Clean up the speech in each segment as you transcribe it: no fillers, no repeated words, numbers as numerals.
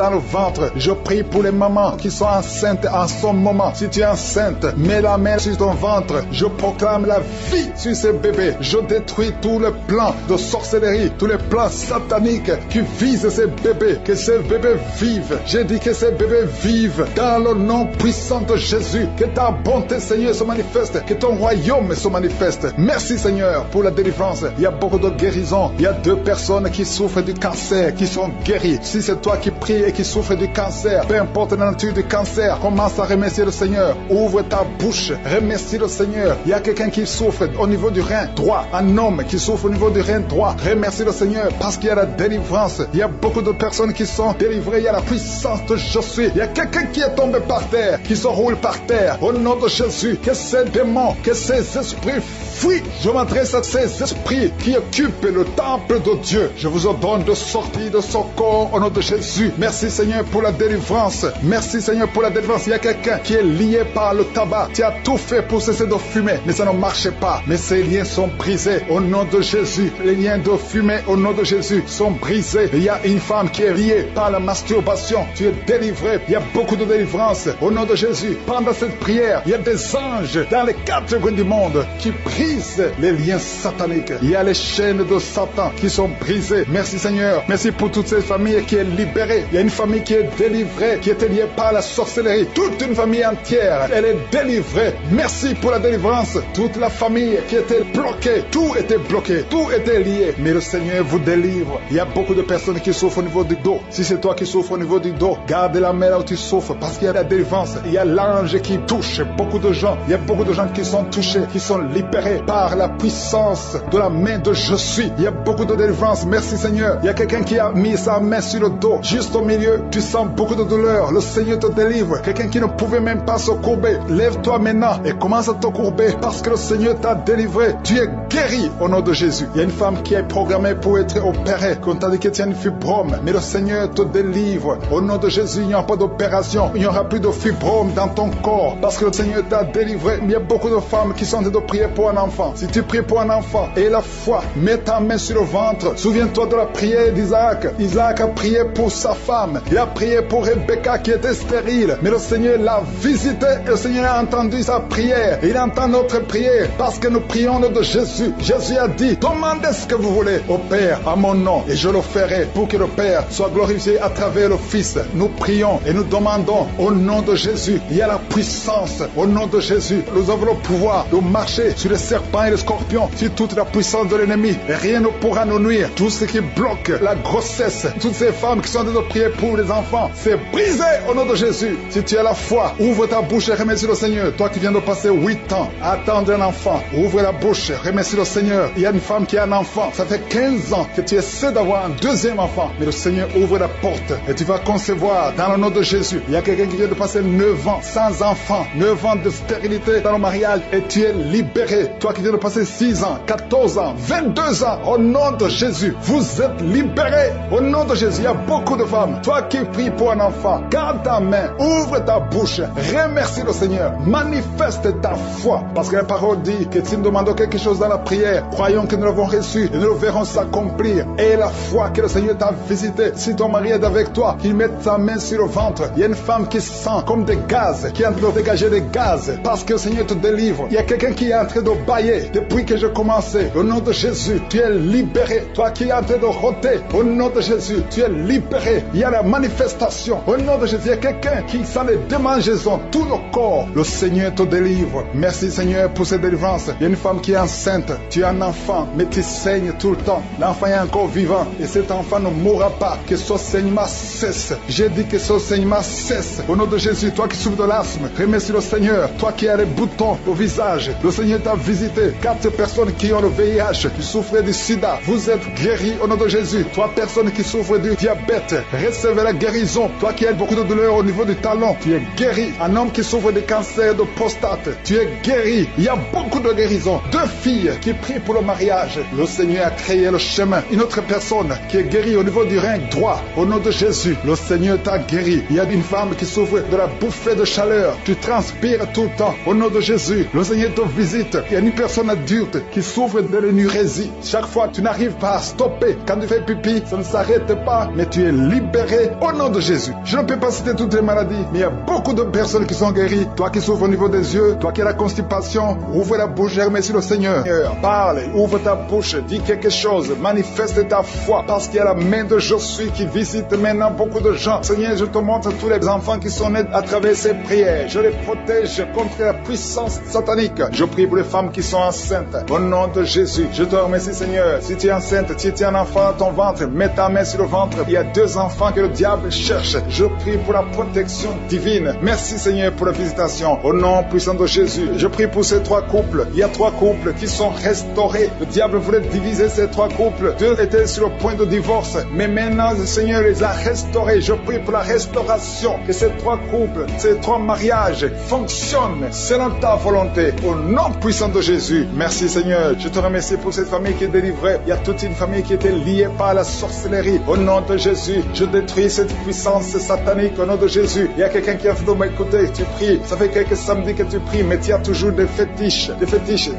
dans le ventre. Je prie pour les mamans qui sont enceintes en ce moment. Si tu es enceinte, mets la main sur ton ventre. Je proclame la vie sur ces bébés. Je détruis tous les plans de sorcellerie, tous les plans sataniques qui visent ces bébés. Que ces bébés vivent. J'ai dit que ces bébés vivent dans le nom puissant de Jésus. Que ta bonté, Seigneur, se manifeste. Que ton royaume se manifeste. Merci, Seigneur, pour la délivrance. Il y a beaucoup de guérisons. Il y a 2 personnes qui souffrent du cancer, qui sont guéries. Si c'est toi qui pries et qui souffres du cancer, peu importe la nature du cancer, commence à remercier le Seigneur. Ouvre ta bouche. Remercie le Seigneur. Il y a quelqu'un qui souffre au niveau du rein droit. Un homme qui souffre au niveau du rein droit. Remercie le Seigneur parce qu'il y a la délivrance. Il y a beaucoup de personnes qui sont délivrées. Il y a la puissance de je suis. Il y a quelqu'un qui est tombé par terre, qui se roule par terre. Au nom de Jésus, que ces démons, que ces esprits fuient. Je m'adresse à ces esprits qui occupent le temple de Dieu. Je vous ordonne de sortir de son corps au nom de Jésus. Merci Seigneur pour la délivrance. Merci Seigneur pour la délivrance. Il y a quelqu'un qui est lié par le tabac. Tu as tout fait pour cesser de fumer, mais ça ne marchait pas. Mais ces liens sont brisés au nom de Jésus. Les liens de fumée au nom de Jésus sont brisés. Il y a une femme qui est liée par la masturbation. Tu es délivré. Il y a beaucoup de délivrance au nom de Jésus. Pendant cette prière, il y a des anges dans les 4 coins du monde qui brisent les liens sataniques. Il y a les chaînes de Satan qui sont brisées. Merci Seigneur. Merci pour toutes ces familles qui est libérée. Il y a une famille qui est délivrée, qui était liée par la sorcellerie. Toute une famille entière, elle est délivrée. Merci pour la délivrance. Toute la famille qui était bloquée, tout était bloqué, tout était lié. Mais le Seigneur vous délivre. Il y a beaucoup de personnes qui souffrent au niveau du dos. Si c'est toi qui souffres au niveau du dos, garde la main là où tu souffres parce qu'il y a la délivrance. Il y a l'ange qui touche beaucoup de gens. Il y a beaucoup de gens qui sont touchés, qui sont libérés par la puissance de la main de je suis. Il y a beaucoup de délivrance. Merci Seigneur. Il y a quelqu'un qui a mis sa main sur le dos. Juste au milieu, tu sens beaucoup de douleur. Le Seigneur te délivre. Quelqu'un qui ne pouvait même pas se courber. Lève-toi maintenant et commence à te courber parce que le Seigneur t'a délivré. Tu es guéri au nom de Jésus. Il y a une femme qui est programmée pour être opérée. Quand t'a dit que tu as une fibrome, mais le Seigneur te délivre. Au nom de Jésus, il n'y aura pas d'opération. Il n'y aura plus de fibrome dans ton corps parce que le Seigneur t'a délivré. Mais il y a beaucoup de femmes qui sont en train de prier pour un enfant. Si tu pries pour un enfant et la foi, mets ta main sur le ventre. Souviens-toi de la prière d'Isaac. Isaac a prié pour sa femme. Il a prié pour Rebecca qui était stérile. Mais le Seigneur l'a visité et le Seigneur a entendu sa prière. Et il entend notre prière parce que nous prions au nom de Jésus. Jésus a dit, demandez ce que vous voulez au Père à mon nom et je le ferai pour que le Père soit glorifié à travers le Fils. Nous prions et nous demandons au nom de Jésus. Il y a la puissance au nom de Jésus. Nous avons le pouvoir de marcher sur les serpents et les scorpions, sur toute la puissance de l'ennemi. Et rien ne pourra nous nuire. Tout ce qui bloque la grossesse, toutes ces femmes qui sont en train de prier pour les enfants, c'est brisé au nom de Jésus. Si tu as la foi, ouvre ta bouche et remercie le Seigneur. Toi qui viens de passer 8 ans à attendre un enfant, ouvre la bouche, remercie le Seigneur. Il y a une femme qui a un enfant. Ça fait 15 ans que tu essaies d'avoir un deuxième enfant. Mais le Seigneur ouvre la porte et tu vas concevoir dans le nom de Jésus. Il y a quelqu'un qui vient de passer 9 ans sans enfant, 9 ans de stérilité dans le mariage et tu es libéré. Toi qui viens de passer 6 ans, 14 ans, 22 ans, au nom de Jésus, vous êtes libérés. Au nom de Jésus, il y a beaucoup de femmes. Toi qui pries pour un enfant, garde ta main, ouvre ta bouche, remercie le Seigneur, manifeste ta foi. Parce que la parole dit que si nous demandons quelque chose dans la prière, croyons que nous l'avons reçu et nous le verrons s'accomplir. Et la foi que le Seigneur t'a visité, si ton mari est avec toi, qu'il mette sa main sur le ventre. Il y a une femme qui sent comme des gaz, qui est en train de dégager des gaz, parce que le Seigneur te délivre. Il y a quelqu'un qui est en train de bailler depuis que j'ai commencé. Au nom de Jésus, tu es libéré. Toi qui es en train de rôter, au nom de Jésus, tu es libéré. Il y a la manifestation. Au nom de Jésus, il y a quelqu'un qui sent les démangeaisons, tout le corps. Le Seigneur te délivre. Merci Seigneur pour cette délivrance. Il y a une femme qui est enceinte. Tu as un enfant, mais tu saignes tout le temps. L'enfant est encore vivant et cet enfant ne mourra pas. Que ce saignement cesse. J'ai dit que ce saignement cesse. Au nom de Jésus, toi qui souffres de l'asthme, remercie le Seigneur. Toi qui as les boutons au visage, le Seigneur t'a visité. 4 personnes qui ont le VIH, qui souffrent du sida, vous êtes guéris au nom de Jésus. 3 personnes qui souffrent du diabète, recevez la guérison. Toi qui as beaucoup de douleur au niveau du talon, tu es guéri. Un homme qui souffre de cancer de prostate, tu es guéri. Il y a beaucoup de guérisons. 2 filles qui prient pour le mariage, le Seigneur a créé le chemin. Une autre personne qui est guérie au niveau du rein droit, au nom de Jésus, le Seigneur t'a guéri. Il y a une femme qui souffre de la bouffée de chaleur, tu transpires tout le temps, au nom de Jésus, le Seigneur te visite. Il y a une une personne adulte qui souffre de l'énurésie. Chaque fois, tu n'arrives pas à stopper. Quand tu fais pipi, ça ne s'arrête pas, mais tu es libéré au nom de Jésus. Je ne peux pas citer toutes les maladies, mais il y a beaucoup de personnes qui sont guéries. Toi qui souffres au niveau des yeux, toi qui as la constipation, ouvre la bouche et remercie le Seigneur. Parle, ouvre ta bouche, dis quelque chose, manifeste ta foi, parce qu'il y a la main de Josué qui visite maintenant beaucoup de gens. Seigneur, je te montre tous les enfants qui sont nés à travers ces prières. Je les protège contre la puissance satanique. Je prie pour les femmes qui sont enceintes. Au nom de Jésus, je te remercie, Seigneur. Si tu es enceinte, si tu as un enfant dans ton ventre, mets ta main sur le ventre. Il y a 2 enfants que le diable cherche. Je prie pour la protection divine. Merci, Seigneur, pour la visitation. Au nom puissant de Jésus, je prie pour ces 3 couples. Il y a 3 couples qui sont restaurés. Le diable voulait diviser ces 3 couples. 2 étaient sur le point de divorce. Mais maintenant, le Seigneur les a restaurés. Je prie pour la restauration. Que ces 3 couples, ces 3 mariages fonctionnent selon ta volonté. Au nom puissant de Jésus. Merci, Seigneur. Je te remercie pour cette famille qui est délivrée. Il y a toute une famille qui était liée par la sorcellerie. Au nom de Jésus, je détruis cette puissance satanique. Au nom de Jésus, il y a quelqu'un qui a fait de m'écouter. Tu pries. Ça fait quelques samedis que tu pries, mais tu as toujours des fétiches,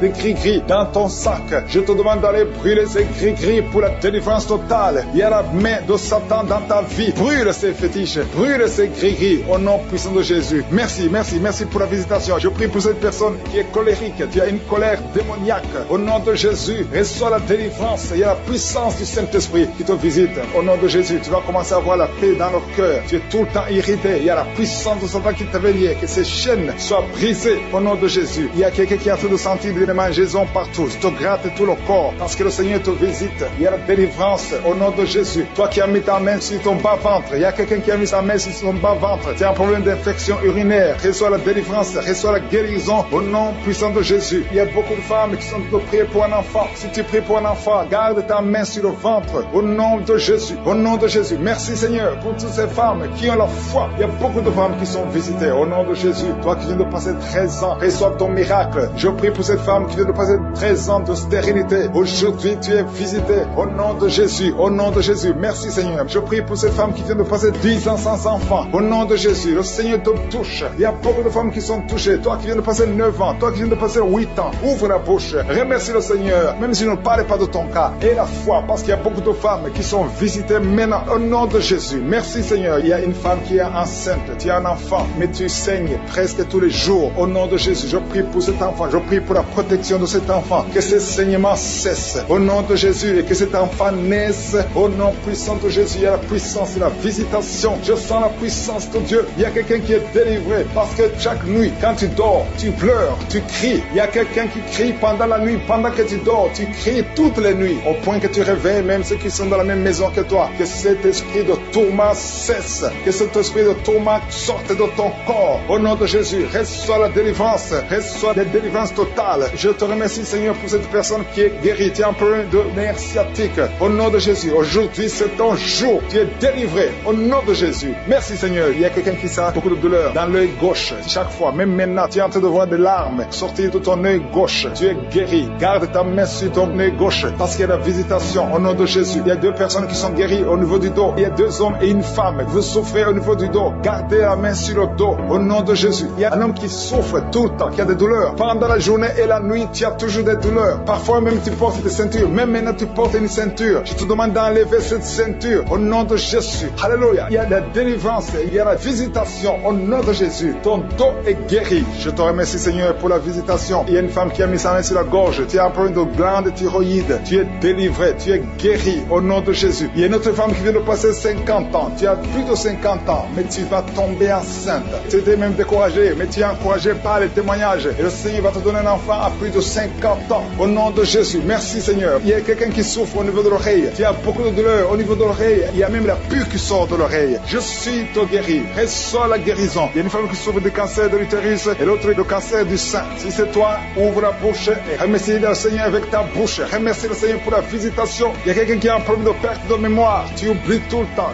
des gris-gris dans ton sac. Je te demande d'aller brûler ces gris-gris pour la délivrance totale. Il y a la main de Satan dans ta vie. Brûle ces fétiches, brûle ces gris-gris au nom puissant de Jésus. Merci, merci, merci pour la visitation. Je prie pour cette personne qui est colérique. Tu as une colère démoniaque. Au nom de Jésus, reçois la délivrance. Il y a la puissance du Saint-Esprit qui te visite. Au nom de Jésus, tu vas commencer à avoir la paix dans le cœur. Tu es tout le temps irrité. Il y a la puissance de Satan qui t'avait lié. Que ces chaînes soient brisées au nom de Jésus. Il y a quelqu'un qui a fait de sentir des mangeaisons partout. Tu te grattes tout le corps parce que le Seigneur te visite. Il y a la délivrance au nom de Jésus. Toi qui as mis ta main sur ton bas-ventre, il y a quelqu'un qui a mis sa main sur son bas-ventre. Tu as un problème d'infection urinaire. Reçois la délivrance, reçois la guérison au nom puissant de Jésus. Il y a beaucoup de femmes qui sont de prier pour un enfant. Si tu pries pour un enfant, garde ta main sur le ventre au nom de Jésus. Au nom de Jésus. Merci, Seigneur, pour toutes ces femmes qui ont la foi. Il y a beaucoup de femmes qui sont visitées au nom de Jésus. Toi qui viens de passer 13 ans, reçois ton miracle. Je prie pour cette femme qui vient de passer 13 ans de stérilité. Aujourd'hui, tu es visité au nom de Jésus. Au nom de Jésus. Merci, Seigneur. Je prie pour cette femme qui vient de passer 10 ans sans enfant. Au nom de Jésus. Le Seigneur te touche. Il y a beaucoup de femmes qui sont touchées. Toi qui viens de passer 9 ans. Toi qui viens de passer 8 ans. Ouvre la bouche. Remercie le Seigneur. Même si je ne parle pas de ton cas. Et la foi. Parce qu'il y a beaucoup de femmes qui sont visitées maintenant. Au nom de Jésus. Merci, Seigneur. Il y a une femme qui est enceinte. Tu as un enfant. Mais tu saignes presque tous les jours. Au nom de Jésus. Je prie pour cet enfant. Je prie pour la protection de cet enfant. Que ce saignement cesse. Au nom de Jésus. Et que cet enfant naisse. Au nom puissant de Jésus. Il y a la puissance de la visitation. Je sens la puissance de Dieu. Il y a quelqu'un qui est délivré. Parce que chaque nuit, quand tu dors, tu pleures, tu cries. Il y a quelqu'un qui crie pendant la nuit. Pendant que tu dors, tu cries toutes les nuits. Au point que tu réveilles même ceux qui sont dans la même maison que toi. Que cet esprit de tourment cesse. Que cet esprit de tourment sorte de ton corps. Au nom de Jésus, reçois la délivrance. Reçois la délivrance totale. Je te remercie, Seigneur, pour cette personne qui est guérie. Tu as un problème de nerf sciatique. Au nom de Jésus, aujourd'hui, c'est ton jour. Tu es délivré. Au nom de Jésus. Merci, Seigneur. Il y a quelqu'un qui sent beaucoup de douleur dans l'œil gauche. Chaque fois, même maintenant, tu es en train de voir des larmes sortir de ton œil gauche. Tu es guéri. Garde ta main sur ton œil gauche parce qu'il y a la visitation. Au nom de Jésus, il y a 2 personnes qui sont guéries au niveau du dos. Il y a 2 hommes et une femme. Vous souffrez au niveau du dos. Gardez la main sur le dos. Au nom de Jésus. Il y a un homme qui souffre tout le temps, qui a des douleurs. Pendant la journée et la nuit, tu as toujours des douleurs. Parfois même tu portes des ceintures. Même maintenant tu portes une ceinture. Je te demande d'enlever cette ceinture. Au nom de Jésus. Alléluia. Il y a la délivrance. Il y a la visitation. Au nom de Jésus. Ton dos est guéri. Je te remercie, Seigneur, pour la visitation. Il y a une femme qui a mis sa main sur la gorge. Tu as un problème de glande thyroïde. Tu es délivré. Tu es guéri. Au nom de Jésus. Il y a une autre femme qui vient de passer 50 ans. Tu as plus de 50 ans. Mais tu vas tomber enceinte. Tu étais même découragé. Mais tu es encouragé par les témoignages. Et le Seigneur va te donner un enfant à plus de 50 ans. Au nom de Jésus. Merci, Seigneur. Il y a quelqu'un qui souffre au niveau de l'oreille. Tu as beaucoup de douleur au niveau de l'oreille. Il y a même la pus qui sort de l'oreille. Je suis te guéri. Reçois la guérison. Il y a une femme qui souffre du cancer de l'utérus et l'autre du cancer du sein. Si c'est toi, ouvre la bouche et remercie le Seigneur avec ta bouche. Remercie le Seigneur pour la visitation. Il y a quelqu'un qui a un problème de perte de mémoire. Tu oublies tout le temps,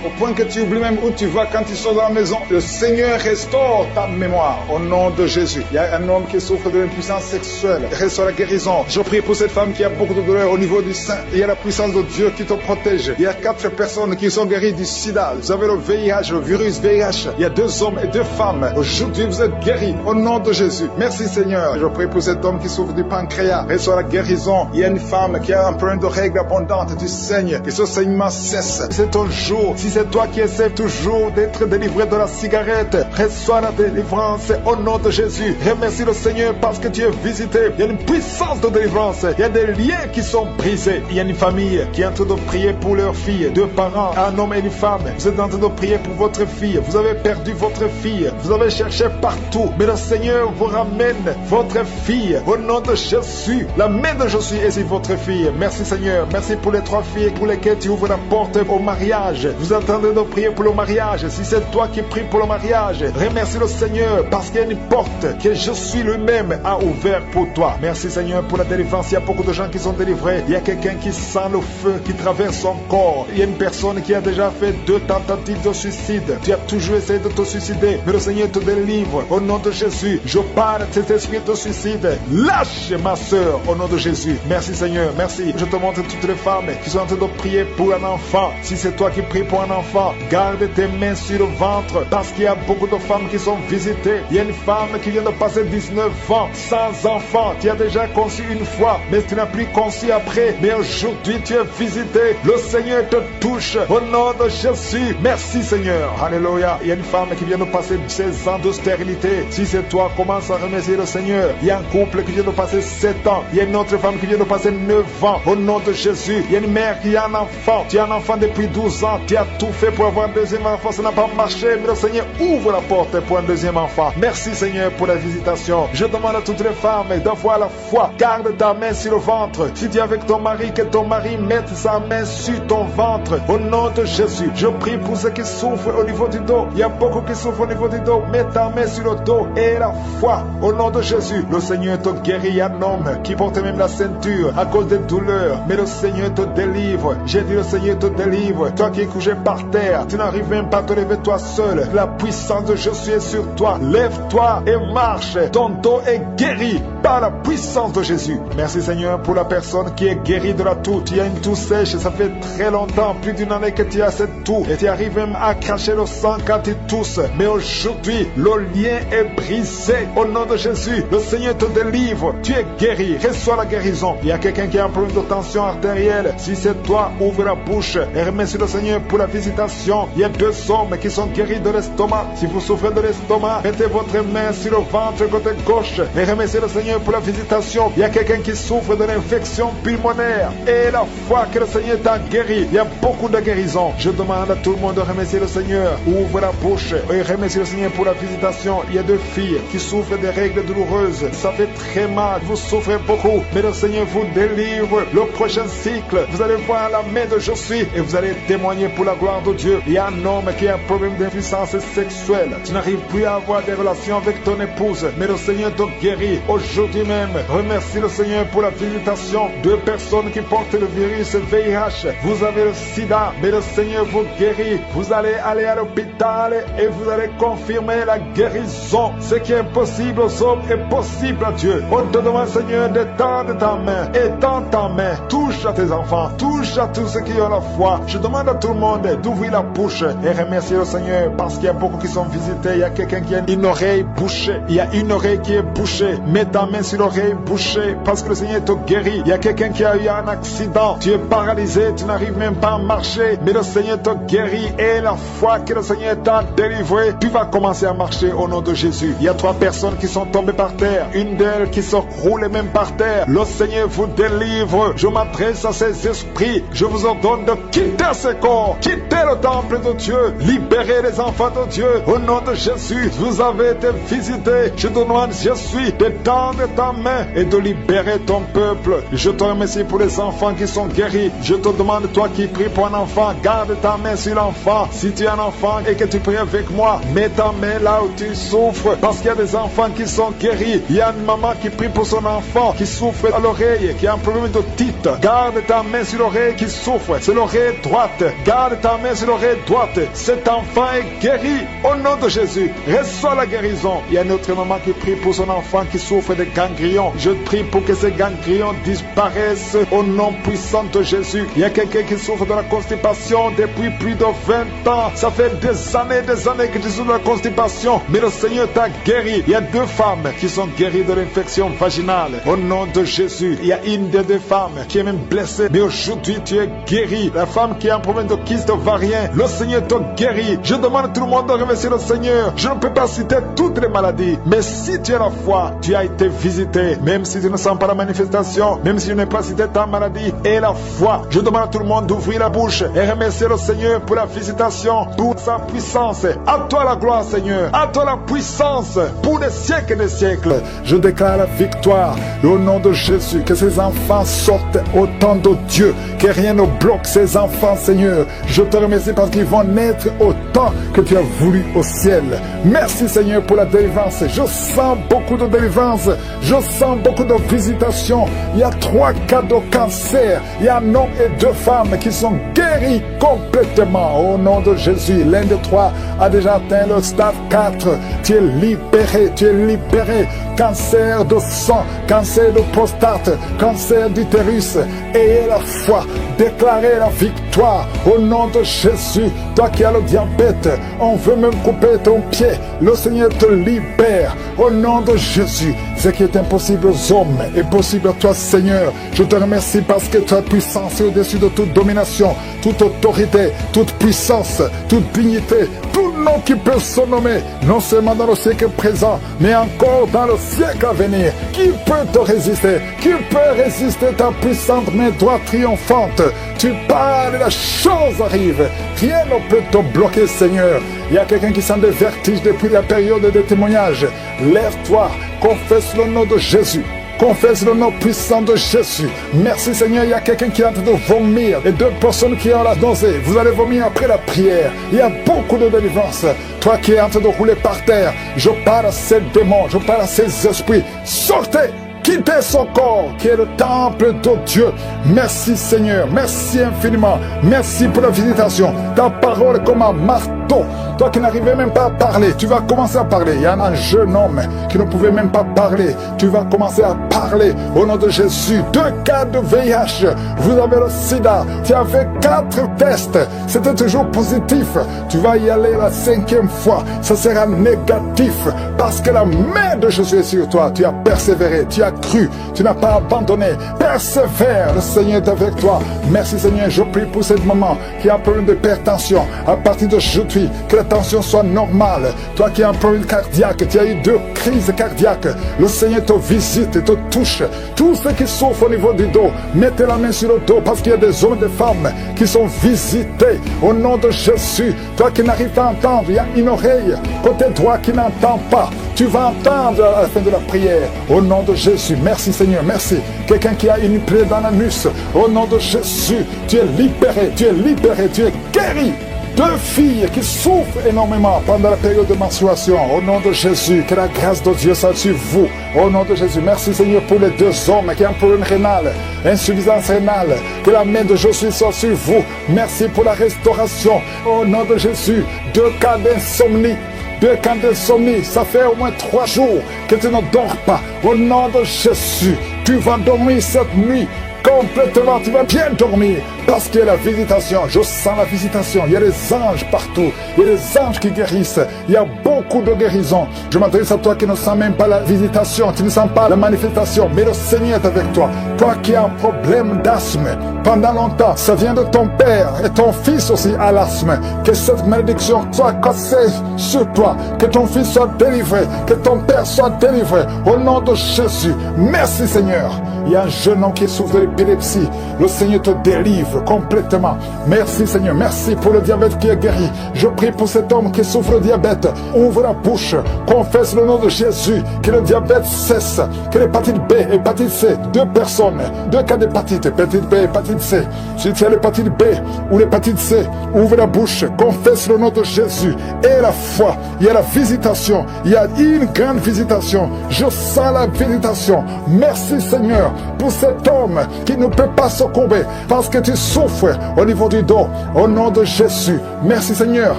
au point que tu oublies même où tu vas quand tu sors de la maison. Le Seigneur restaure ta mémoire au nom de Jésus. Il y a un homme qui souffre de l'impuissance sexuelle. Reçois la guérison. Je prie pour cette femme qui a beaucoup de douleur au niveau du sein. Il y a la puissance de Dieu qui te protège. Il y a 4 personnes qui sont guéries du sida. Vous avez le VIH, le virus VIH. Il y a 2 hommes et 2 femmes. Aujourd'hui, vous êtes guéris au nom de Jésus. Merci, Seigneur. Je prie pour cet homme qui souffre du pancréas. Reçois la guérison. Il y a une femme qui a un problème de règles abondantes. Tu saignes. Et ce saignement cesse. C'est ton jour. Si c'est toi qui essaies toujours d'être délivré de la cigarette, reçois la délivrance au nom de Jésus. Remercie le Seigneur parce que tu es visité. Il y a une puissance de délivrance. Il y a des liens qui sont brisés. Il y a une famille qui est en train de prier pour leur fille. Deux parents, un homme et une femme. Vous êtes en train de prier pour votre fille. Vous avez perdu votre fille. Vous avez cherché partout. Mais le Seigneur vous ramène votre fille. Au nom de Jésus. La main de Jésus est sur votre fille. Merci Seigneur. Merci pour les 3 filles pour lesquelles tu ouvres la porte au mariage. Vous êtes en train de prier pour le mariage. Si c'est toi qui pries pour le mariage, remercie le Seigneur parce qu'il y a une porte que Jésus lui-même a ouverte pour toi. Merci Seigneur pour la délivrance. Il y a beaucoup de gens qui sont délivrés. Il y a quelqu'un qui sent le feu qui traverse son corps. Il y a une personne qui a déjà fait 2 tentatives de suicide. Tu as toujours essayé de te suicider, mais le Seigneur te délivre. Au nom de Jésus, je parle de cet esprit de suicide. Lâche ma soeur au nom de Jésus. Merci Seigneur, merci. Je te montre toutes les femmes qui sont en train de prier pour un enfant. Si c'est toi qui pries pour un enfant, garde tes mains sur le ventre parce qu'il y a beaucoup de femmes qui sont visitées. Il y a une femme qui vient de passer 19 ans sans enfant. Tu as déjà conçu une fois, mais tu n'as plus conçu après. Mais aujourd'hui, tu es visité. Le Seigneur te touche au nom de Jésus. Merci Seigneur. Alléluia. Il y a une femme qui vient de passer 16 ans de stérilité. Si c'est toi, commence à remercier le Seigneur. Il y a un couple qui vient de passer 7 ans. Il y a une autre femme qui vient de passer 9 ans. Au nom de Jésus. Il y a une mère qui a un enfant. Tu as un enfant depuis 12 ans. Tu as tout fait pour avoir un deuxième enfant. Ça n'a pas marché. Mais le Seigneur ouvre la porte pour un deuxième enfant. Merci Seigneur pour la visitation. Je demande à toutes les femmes d'avoir la foi. Garde ta main sur le ventre. Si tu es avec ton mari, que ton mari mette sa main sur ton ventre. Au nom de Jésus. Je prie pour ceux qui souffrent au niveau du dos. Il y a beaucoup qui souffrent au niveau du dos. Mets ta main sur le dos et la foi. Au nom de Jésus. Le Seigneur te guérit. Il y a un homme qui porte même la ceinture à cause des douleurs. Mais le Seigneur te délivre. J'ai dit le Seigneur te délivre. Toi qui es couché par terre. Tu n'arrives même pas à te lever toi seul. La puissance de Jésus est sur toi. Lève-toi et marche. Ton dos est guéri par la puissance de Jésus. Merci Seigneur pour la personne qui est guérie de la toux. Tu as une toux sèche. Ça fait très longtemps, plus d'une année que tu as cette toux. Et tu arrives même à cracher le sang quand tu tousses. Mais aujourd'hui, le lien est brisé. Au nom de Jésus, le Seigneur te délivre. Tu es guéri. Reçois la guérison. Il y a quelqu'un qui a un problème de tension artérielle. Si c'est toi, ouvre la bouche et remercie le Seigneur pour la visitation. Il y a 2 hommes qui sont guéris de l'estomac. Si vous souffrez de l'estomac, mettez votre main sur le ventre côté gauche et remerciez le Seigneur pour la visitation. Il y a quelqu'un qui souffre de l'infection pulmonaire et la foi que le Seigneur t'a guéri. Il y a beaucoup de guérisons. Je demande à tout le monde de remercier le Seigneur. Ouvre la bouche et remercie le Seigneur pour la visitation. Il y a 2 filles qui souffrent des règles douloureuses. Ça fait très mal. Vous souffrez beaucoup. Mais le Seigneur vous délivre. Le prochain cycle, vous allez voir la main de Jésus et vous allez témoigner pour la gloire de Dieu. Il y a un homme qui a un problème d'impuissance sexuelle. Tu n'arrives plus à avoir des relations avec ton épouse. Mais le Seigneur te guérit. Aujourd'hui même, remercie le Seigneur pour la visitation. 2 personnes qui portent le virus VIH. Vous avez le sida, mais le Seigneur vous guérit. Vous allez aller à l'hôpital et vous allez confirmer la guérison. Ce qui est impossible aux hommes est possible à Dieu. On te demande, Seigneur, d'étendre ta main. Étends ta main. Touche à tes enfants. Touche à tous ceux qui ont la foi. Je demande à tout le monde d'ouvrir la bouche et remercier le Seigneur parce qu'il y a beaucoup qui sont visités. Il y a quelqu'un qui a une oreille bouchée. Il y a une oreille qui est bouchée. Mets ta main sur l'oreille bouchée parce que le Seigneur te guérit. Il y a quelqu'un qui a eu un accident. Tu es paralysé. Tu n'arrives même pas à marcher. Mais le Seigneur te guérit et la foi que le Seigneur t'a délivré, tu vas commencer à marcher au nom de Jésus. Il y a 3 personnes qui sont tombées par terre. Une d'elles qui se roule même par terre. Le Seigneur vous délivre. Je m'adresse à ces esprits. Je vous ordonne de quitter ce corps. Quitter le temple de Dieu. Libérez les enfants de Dieu. Au nom de Jésus, vous avez été visités. Je te demande, Jésus, d'étendre ta main et de libérer ton peuple. Je te remercie pour les enfants qui sont guéris. Je te demande, toi qui pries pour un enfant, garde ta main sur l'enfant. Si tu es un enfant et que tu pries avec moi, mets ta main là où tu souffres. Parce qu'il y a des enfants qui sont guéris. Il y a une maman qui prie pour son enfant qui souffre à l'oreille, qui a un problème de tite. Garde ta main sur l'oreille qui souffre. C'est l'oreille droite. Garde ta main sur l'oreille droite. Cet enfant est guéri au nom de Jésus. Reçois la guérison. Il y a une autre maman qui prie pour son enfant qui souffre de ganglions. Je prie pour que ces ganglions disparaissent au nom puissant de Jésus. Il y a quelqu'un qui souffre de la constipation depuis plus de 20 ans. Ça fait des années que tu souffres de la constipation, mais le Seigneur t'a guéri. Il y a 2 femmes qui sont guéries de l'infection vaginale. Au nom de Jésus, il y a une des 2 femmes qui est même blessée, mais aujourd'hui tu es guéri. La femme qui a un problème de kyste ovarien, le Seigneur t'a guéri. Je demande à tout le monde de remercier le Seigneur. Je ne peux pas citer toutes les maladies, mais si tu as la foi, tu as été visité. Même si tu ne sens pas la manifestation, même si je n'ai pas cité ta maladie, et la foi. Je demande à tout le monde d'ouvrir la bouche et remercier le Seigneur pour la visitation, pour sa puissance. À toi la gloire, Seigneur. À toi la puissance pour des siècles et des siècles. Je déclare la victoire au nom de Jésus. Que ces enfants sortent au temps de Dieu. Que rien ne bloque ces enfants, Seigneur. Je te remercie parce qu'ils vont naître au temps que tu as voulu au ciel. Merci, Seigneur, pour la délivrance. Je sens beaucoup de délivrance. Je sens beaucoup de visitations. Il y a 3 cas de cancer. Il y a un homme et 2 femmes qui sont guéris complètement. Au nom de Jésus, l'un des 3 a déjà atteint le stade 4. Tu es libéré, tu es libéré. Cancer de sang, cancer de prostate, cancer d'utérus. Ayez la foi, déclarez la victoire au nom de Jésus. Toi qui as le diabète, on veut même couper ton pied. Le Seigneur te libère au nom de Jésus. Ce qui est impossible aux hommes est possible à toi, Seigneur. Je te remercie parce que tu as puissance au-dessus de toute domination, toute autorité, toute puissance, toute dignité, tout nom qui peut se nommer, non seulement dans le siècle présent, mais encore dans le siècle à venir. Qui peut te résister? Qui peut résister ta puissante main droite triomphante? Tu parles et la chose arrive. Rien ne peut te bloquer, Seigneur. Il y a quelqu'un qui sent des vertiges depuis la période des témoignages. Lève-toi, confesse le nom de Jésus. Confesse le nom puissant de Jésus. Merci, Seigneur. Il y a quelqu'un qui est en train de vomir. Et 2 personnes qui ont la nausée. Vous allez vomir après la prière. Il y a beaucoup de délivrance. Toi qui es en train de rouler par terre, je parle à ces démons, je parle à ces esprits. Sortez! Quittez son corps qui est le temple de Dieu. Merci, Seigneur. Merci infiniment. Merci pour la visitation. Ta parole est comme un marteau. Toi qui n'arrivais même pas à parler, tu vas commencer à parler. Il y a un jeune homme qui ne pouvait même pas parler. Tu vas commencer à parler au nom de Jésus. 2 cas de VIH. Vous avez le sida. Tu as fait 4 tests. C'était toujours positif. Tu vas y aller la 5e fois. Ça sera négatif. Parce que la main de Jésus est sur toi. Tu as persévéré. Tu as cru, tu n'as pas abandonné. Persévère, le Seigneur est avec toi. Merci, Seigneur. Je prie pour ce moment qui a un problème de hypertension. À partir d'aujourd'hui, que la tension soit normale. Toi qui as un problème cardiaque, tu as eu 2 crises cardiaques. Le Seigneur te visite et te touche. Tous ceux qui souffrent au niveau du dos, mettez la main sur le dos parce qu'il y a des hommes et des femmes qui sont visités au nom de Jésus. Toi qui n'arrives pas à entendre, il y a une oreille côté droit qui n'entend pas. Tu vas entendre à la fin de la prière au nom de Jésus. Merci, Seigneur, merci. Quelqu'un qui a une plaie dans l'anus, au nom de Jésus, tu es libéré, tu es libéré, tu es guéri. 2 filles qui souffrent énormément pendant la période de menstruation, au nom de Jésus, que la grâce de Dieu soit sur vous, au nom de Jésus. Merci, Seigneur, pour les 2 hommes qui ont un problème rénal, insuffisance rénale, que la main de Jésus soit sur vous. Merci pour la restauration, au nom de Jésus. 2 cas d'insomnie. 2 cas d'insomnie, ça fait au moins 3 jours que tu ne dors pas. Au nom de Jésus, tu vas dormir cette nuit complètement, tu vas bien dormir parce qu'il y a la visitation. Je sens la visitation. Il y a des anges partout. Il y a des anges qui guérissent. Il y a beaucoup de guérisons. Je m'adresse à toi qui ne sens même pas la visitation, tu ne sens pas la manifestation, mais le Seigneur est avec toi. Toi qui as un problème d'asthme pendant longtemps, ça vient de ton père et ton fils aussi a l'asthme. Que cette malédiction soit cassée sur toi, que ton fils soit délivré, que ton père soit délivré au nom de Jésus. Merci, Seigneur. Il y a un jeune homme qui souffre de l'épilepsie. Le Seigneur te délivre complètement. Merci, Seigneur. Merci pour le diabète qui est guéri. Je prie pour cet homme qui souffre de diabète. Ouvre la bouche. Confesse le nom de Jésus. Que le diabète cesse. Que l'hépatite B, hépatite C, 2 personnes, 2 cas d'hépatite. Hépatite B, hépatite C. Si tu as l'hépatite B ou l'hépatite C, ouvre la bouche. Confesse le nom de Jésus. Et la foi. Il y a la visitation. Il y a une grande visitation. Je sens la visitation. Merci, Seigneur, pour cet homme qui ne peut pas succomber parce que tu souffre au niveau du dos, au nom de Jésus. Merci Seigneur.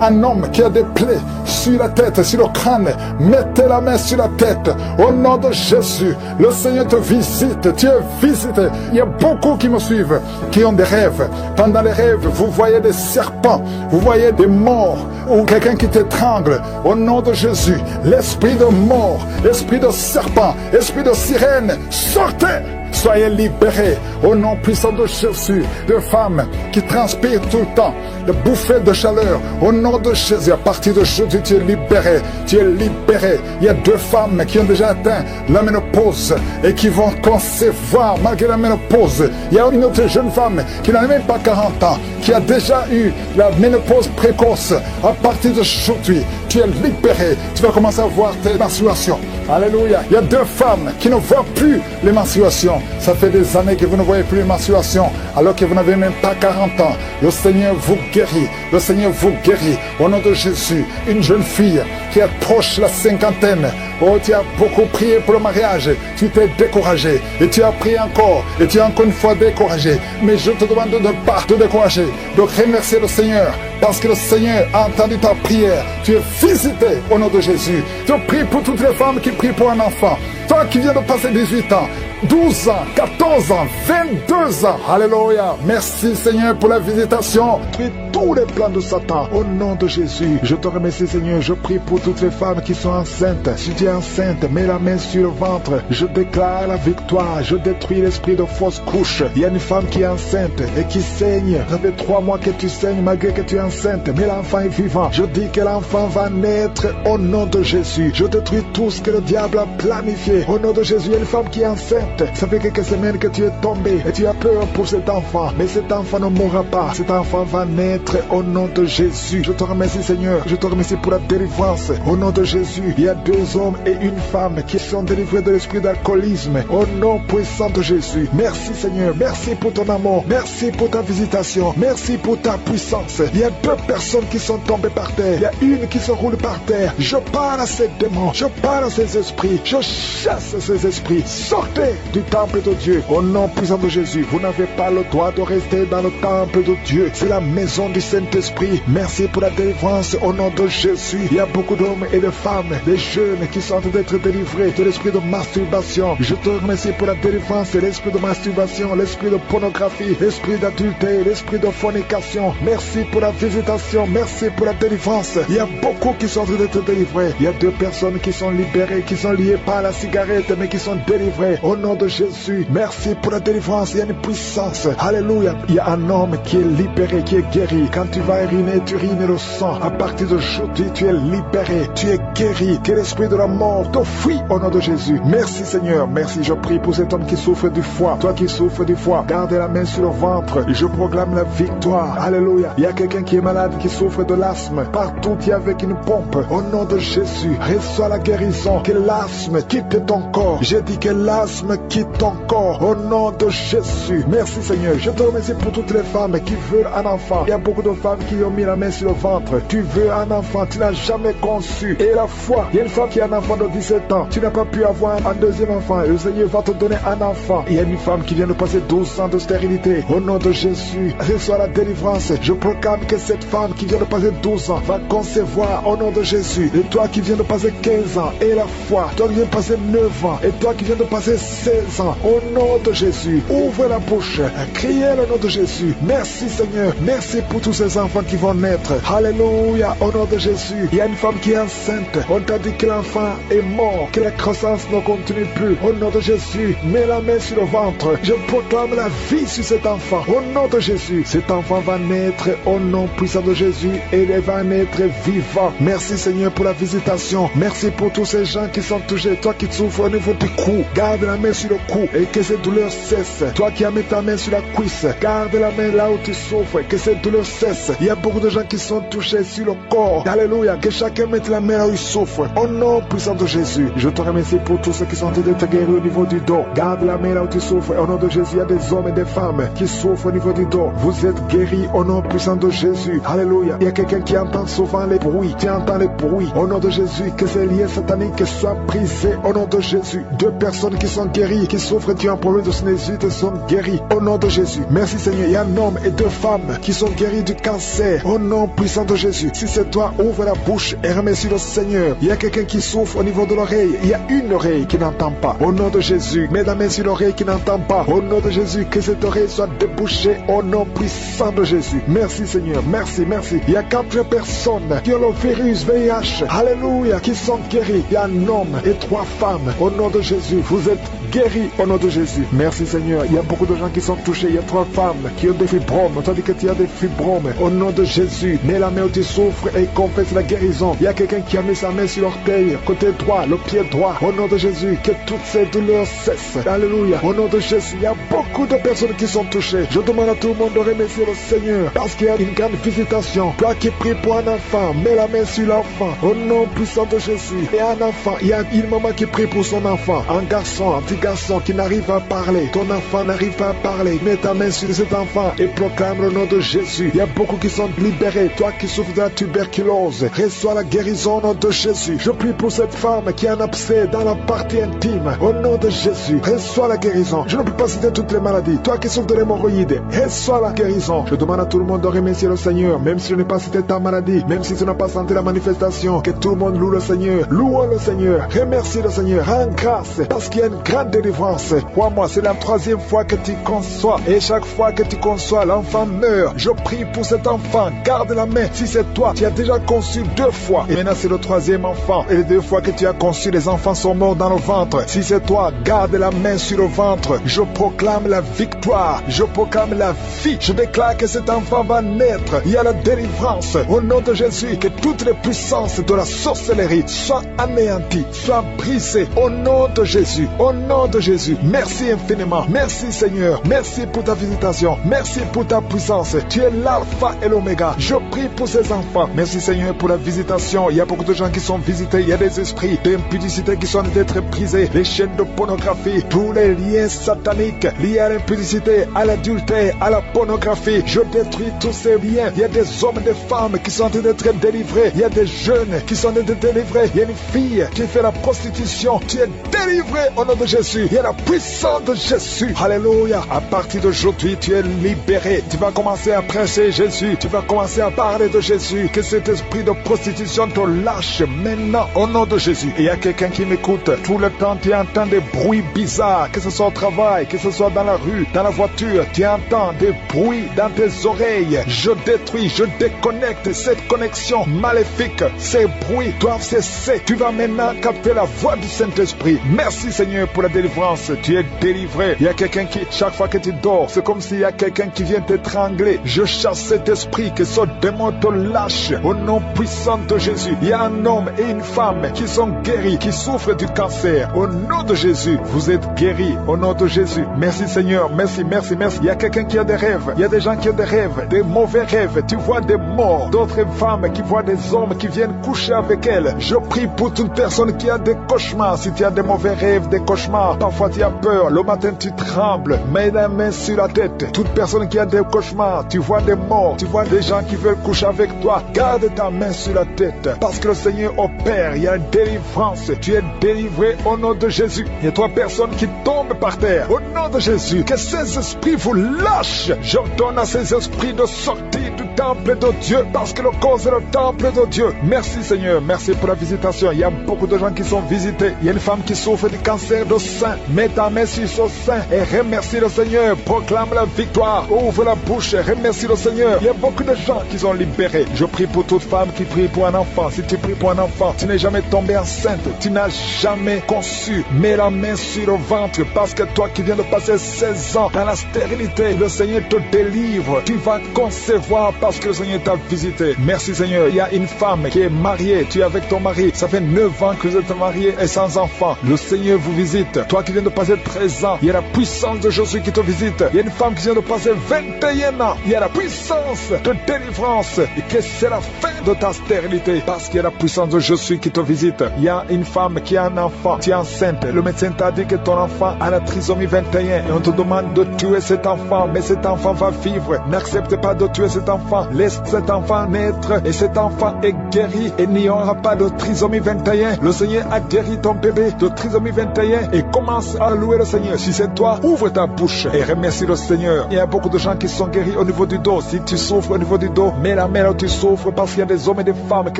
Un homme qui a des plaies sur la tête, sur le crâne, mettez la main sur la tête, au nom de Jésus. Le Seigneur te visite, tu es visité. Il y a beaucoup qui me suivent, qui ont des rêves. Pendant les rêves, vous voyez des serpents, vous voyez des morts, ou quelqu'un qui t'étrangle. Au nom de Jésus, l'esprit de mort, l'esprit de serpent, l'esprit de sirène, sortez! Soyez libérés au nom puissant de Jésus. De femmes qui transpirent tout le temps, de bouffées de chaleur, au nom de Jésus. À partir d'aujourd'hui, tu es libéré. Tu es libéré. Il y a 2 femmes qui ont déjà atteint la ménopause et qui vont concevoir malgré la ménopause. Il y a une autre jeune femme qui n'a même pas 40 ans, qui a déjà eu la ménopause précoce. À partir d'aujourd'hui, tu es libéré. Tu vas commencer à voir tes menstruations. Alléluia. Il y a 2 femmes qui ne voient plus les menstruations. Ça fait des années que vous ne voyez plus les menstruations, alors que vous n'avez même pas 40 ans. Le Seigneur vous guérit. Le Seigneur vous guérit. Au nom de Jésus, une jeune fille qui approche la 50aine. Oh, tu as beaucoup prié pour le mariage. Tu t'es découragé. Et tu as prié encore. Et tu es encore une fois découragé. Mais je te demande de ne pas te décourager. De remercier le Seigneur. Parce que le Seigneur a entendu ta prière. Tu es visité au nom de Jésus. Je prie pour toutes les femmes qui prient pour un enfant. Toi qui viens de passer 18 ans, 12 ans, 14 ans, 22 ans. Alléluia. Merci Seigneur pour la visitation. Prie tous les plans de Satan au nom de Jésus. Je te remercie Seigneur. Je prie pour toutes les femmes qui sont enceintes. Si tu es enceinte, mets la main sur le ventre. Je déclare la victoire. Je détruis l'esprit de fausse couche. Il y a une femme qui est enceinte et qui saigne. Ça fait 3 mois que tu saignes malgré que tu es enceinte. Mais l'enfant est vivant. Je dis que l'enfant va naître au nom de Jésus. Je détruis tout ce que le diable a planifié. Au nom de Jésus, il y a une femme qui est enceinte. Ça fait quelques semaines que tu es tombé et tu as peur pour cet enfant. Mais cet enfant ne mourra pas. Cet enfant va naître au nom de Jésus. Je te remercie Seigneur. Je te remercie pour la délivrance. Au nom de Jésus, il y a 2 hommes et une femme qui sont délivrés de l'esprit d'alcoolisme. Au nom puissant de Jésus. Merci Seigneur. Merci pour ton amour. Merci pour ta visitation. Merci pour ta puissance. Il y a 2 personnes qui sont tombées par terre. Il y a une qui se roule par terre. Je parle à ces démons. Je parle à ces esprits. Je chasse ces esprits. Sortez du temple de Dieu. Au nom puissant de Jésus. Vous n'avez pas le droit de rester dans le temple de Dieu. C'est la maison du Saint-Esprit. Merci pour la délivrance au nom de Jésus. Il y a beaucoup d'hommes et de femmes, des jeunes qui sont en train d'être délivrés de l'esprit de masturbation. Je te remercie pour la délivrance de l'esprit de masturbation, l'esprit de pornographie, l'esprit d'adultère, l'esprit de fornication. Merci pour la visitation. Merci pour la délivrance. Il y a beaucoup qui sont en train d'être délivrés. Il y a 2 personnes qui sont libérées, qui sont liées par la cigarette, mais qui sont délivrées au nom de Jésus. Merci pour la délivrance. Il y a une puissance. Alléluia. Il y a un homme qui est libéré, qui est guéri. Quand tu vas uriner, tu urines le sang. À partir d'aujourd'hui, tu es libéré. Tu es guéri. Que l'esprit de la mort te fuit au nom de Jésus. Merci Seigneur. Merci. Je prie pour cet homme qui souffre du foie. Toi qui souffres du foie, garde la main sur le ventre. Je proclame la victoire. Alléluia. Il y a quelqu'un qui est malade, qui souffre de l'asthme. Partout, tu es avec une pompe. Au nom de Jésus, reçois la guérison. Que l'asthme quitte ton corps. J'ai dit que l'asthme quitte ton corps. Au nom de Jésus. Merci Seigneur. Je te remercie pour toutes les femmes qui veulent un enfant. Il y a beaucoup de femmes qui ont mis la main sur le ventre. Tu veux un enfant, tu n'as jamais conçu. Et la foi, il y a une femme qui a un enfant de 17 ans. Tu n'as pas pu avoir un deuxième enfant. Le Seigneur va te donner un enfant. Il y a une femme qui vient de passer 12 ans de stérilité. Au nom de Jésus, reçois la délivrance. Je proclame que cette femme qui vient de passer 12 ans va concevoir au nom de Jésus. Et toi qui viens de passer 15 ans, et la foi, toi qui viens de passer 9 ans, et toi qui viens de passer 16 ans, au nom de Jésus, ouvre la bouche, criez le nom de Jésus. Merci Seigneur, merci pour tous ces enfants qui vont naître. Alléluia, au nom de Jésus. Il y a une femme qui est enceinte. On t'a dit que l'enfant est mort, que la croissance ne continue plus. Au nom de Jésus, mets la main sur le ventre. Je proclame la vie sur cet enfant. Au nom de Jésus, cet enfant va naître au nom puissant de Jésus et il va naître vivant. Merci Seigneur pour la visitation. Merci pour tous ces gens qui sont touchés. Toi qui souffres au niveau du cou, garde la main sur le cou et que ces douleurs cessent. Toi qui as mis ta main sur la cuisse, garde la main là où tu souffres, que ces douleurs cessent. Il y a beaucoup de gens qui sont touchés sur le corps. Alléluia, que chacun mette la main là où il souffre. Au nom puissant de Jésus, je te remercie pour tous ceux qui sont en train d'être guéris au niveau du dos. Garde la main là où tu souffres. Au nom de Jésus, il y a des hommes et des femmes qui souffrent au niveau du dos. Vous êtes guéris au nom puissant de Jésus. Alléluia. Il y a quelqu'un qui entend souvent les bruits. Tu entends les bruits. Au nom de Jésus, que ces liens sataniques soient brisés au nom de Jésus. 2 personnes qui sont guéries, qui souffrent d'un problème de sinusite sont guéries. Au nom de Jésus. Merci Seigneur. Il y a un homme et 2 femmes qui sont guéris du cancer. Au nom puissant de Jésus. Si c'est toi, ouvre la bouche et remercie le Seigneur. Il y a quelqu'un qui souffre au niveau de l'oreille. Il y a une oreille qui n'entend pas. Au nom de Jésus. Mets la main sur l'oreille qui n'entend pas. Au nom de Jésus. Que cette oreille soit débouchée. Au nom puissant de Jésus. Merci Seigneur. Merci, merci. Il y a 4 personnes qui ont le virus VIH. Alléluia. Qui sont guéris. Il y a un homme et 3 femmes. Au nom de Jésus. Vous êtes guéris au nom de Jésus. Merci Seigneur. Il y a beaucoup de gens qui sont touchés. Il y a 3 femmes qui ont des fibromes. Tandis que tu as des fibromes. Au nom de Jésus. Mets la main où tu souffres et confesse la guérison. Il y a quelqu'un qui a mis sa main sur l'orteil. Côté droit, le pied droit. Au nom de Jésus. Que toutes ces douleurs cessent. Alléluia. Au nom de Jésus. Il y a beaucoup de personnes qui sont touchées. Je demande à tout le monde de remercier le Seigneur. Parce qu'il y a une grande visitation. Toi qui pries pour un enfant, mets la main sur l'enfant. Au nom puissant de Jésus. Et un enfant. Il y a une maman qui prie pour son enfant. Un garçon, un petit garçon qui n'arrive pas à parler. Ton enfant n'arrive pas à parler. Mets ta main sur cet enfant et proclame le nom de Jésus. Il y a beaucoup qui sont libérés. Toi qui souffres de la tuberculose, reçois la guérison au nom de Jésus. Je prie pour cette femme qui a un abcès dans la partie intime. Au nom de Jésus, reçois la guérison. Je ne peux pas citer toutes les maladies. Toi qui souffres de l'hémorroïde, reçois la guérison. Je demande à tout le monde de remercier le Seigneur, même si je n'ai pas cité ta maladie, même si tu n'as pas senti la manifestation, que tout le monde loue le Seigneur. Louons le Seigneur. Remercie le Seigneur. Rends grâce parce qu'il y a une grande délivrance. Crois-moi, c'est la 3e fois que tu conçois. Et chaque fois que tu conçois, l'enfant meurt. Je prie pour cet enfant. Garde la main. Si c'est toi, tu as déjà conçu 2 fois. Et maintenant, c'est le 3e enfant. Et les 2 fois que tu as conçu, les enfants sont morts dans le ventre. Si c'est toi, garde la main sur le ventre. Je proclame la victoire. Je proclame la vie. Je déclare que cet enfant va naître. Il y a la délivrance. Au nom de Jésus, que toutes les puissances de la sorcellerie soient anéanties, soient brisées. Au nom de Jésus. Au nom de Jésus. Merci infiniment. Merci Seigneur. Merci pour ta visitation. Merci pour ta puissance. Tu es l'alpha et l'oméga. Je prie pour ces enfants. Merci Seigneur pour la visitation. Il y a beaucoup de gens qui sont visités. Il y a des esprits d'impudicité qui sont d'être brisés. Les chaînes de pornographie. Tous les liens sataniques liés à l'impudicité, à l'adultère, à la pornographie. Je détruis tous ces liens. Il y a des hommes et des femmes qui sont en train d'être délivrés. Il y a des jeunes qui sont en train d'être délivrés. Il y a une fille qui fait la prostitution. Tu es délivré au nom de Jésus. Il y a la puissance de Jésus. Alléluia. À partir d'aujourd'hui, tu es libéré. Tu vas commencer à prêcher Jésus. Tu vas commencer à parler de Jésus. Que cet esprit de prostitution te lâche maintenant au nom de Jésus. Et il y a quelqu'un qui m'écoute. Tout le temps, tu entends des bruits bizarres. Que ce soit au travail, que ce soit dans la rue, dans la voiture. Tu entends des bruits dans tes oreilles. Je détruis, je déconnecte cette connexion maléfique. Ces bruits doivent cesser. Tu vas maintenant capter la voix du Saint-Esprit. Merci Seigneur pour la délivrance. Tu es délivré. Il y a quelqu'un qui, chaque fois que tu dors, c'est comme s'il y a quelqu'un qui vient t'étrangler. Je chasse cet esprit, que ce démon te lâche au nom puissant de Jésus. Il y a un homme et une femme qui sont guéris, qui souffrent du cancer. Au nom de Jésus, vous êtes guéris au nom de Jésus. Merci Seigneur, merci, merci, merci. Il y a quelqu'un qui a des rêves. Il y a des gens qui ont des rêves, des mauvais rêves. Tu vois des morts, d'autres femmes qui voient des hommes qui viennent coucher avec elles. Je prie pour toute personne qui a des cauchemars. Si tu as des mauvais rêves, des cauchemars, parfois tu as peur. Le matin tu trembles. Mets la main sur la tête. Toute personne qui a des cauchemars, tu vois des morts, tu vois des gens qui veulent coucher avec toi. Garde ta main sur la tête. Parce que le Seigneur opère. Il y a une délivrance. Tu es délivré au nom de Jésus. Il y a 3 personnes qui tombent par terre. Au nom de Jésus. Que ces esprits vous lâchent. J'ordonne à ces esprits de sortir du temple de Dieu. Parce que le corps est le temple de Dieu. Merci Seigneur. Merci pour la visitation. Il y a beaucoup de gens qui sont visités. Il y a une femme qui souffre du cancer de sein. Mets ta main sur son sein et remercie le Seigneur. Proclame la victoire. Ouvre la bouche et remercie le Seigneur. Il y a beaucoup de gens qui sont libérés. Je prie pour toute femme qui prie pour un enfant. Si tu pries pour un enfant, tu n'es jamais tombé enceinte. Tu n'as jamais conçu. Mets la main sur le ventre parce que toi qui viens de passer 16 ans dans la stérilité, le Seigneur te délivre. Tu vas concevoir parce que le Seigneur t'a visité. Merci Seigneur. Il y a une femme qui est mariée. Tu es avec ton mari. Ça fait 9 ans que vous êtes mariés et sans enfant. Le Seigneur vous visite. Toi qui viens de passer 13 ans, il y a la puissance de Jésus qui te visite. Il y a une femme qui vient de passer 21 ans. Il y a la puissance de délivrance. Et que c'est la fin de ta stérilité parce qu'il y a la puissance de Jésus qui te visite. Il y a une femme qui a un enfant. Tu es enceinte. Le médecin t'a dit que ton enfant à la trisomie 21 et on te demande de tuer cet enfant, mais cet enfant va vivre. N'accepte pas de tuer cet enfant. Laisse cet enfant naître et cet enfant est guéri et il n'y aura pas de trisomie 21. Le Seigneur a guéri ton bébé de trisomie 21 et commence à louer le Seigneur. Si c'est toi, ouvre ta bouche et remercie le Seigneur. Il y a beaucoup de gens qui sont guéris au niveau du dos. Si tu souffres au niveau du dos, mets la main là où tu souffres parce qu'il y a des hommes et des femmes que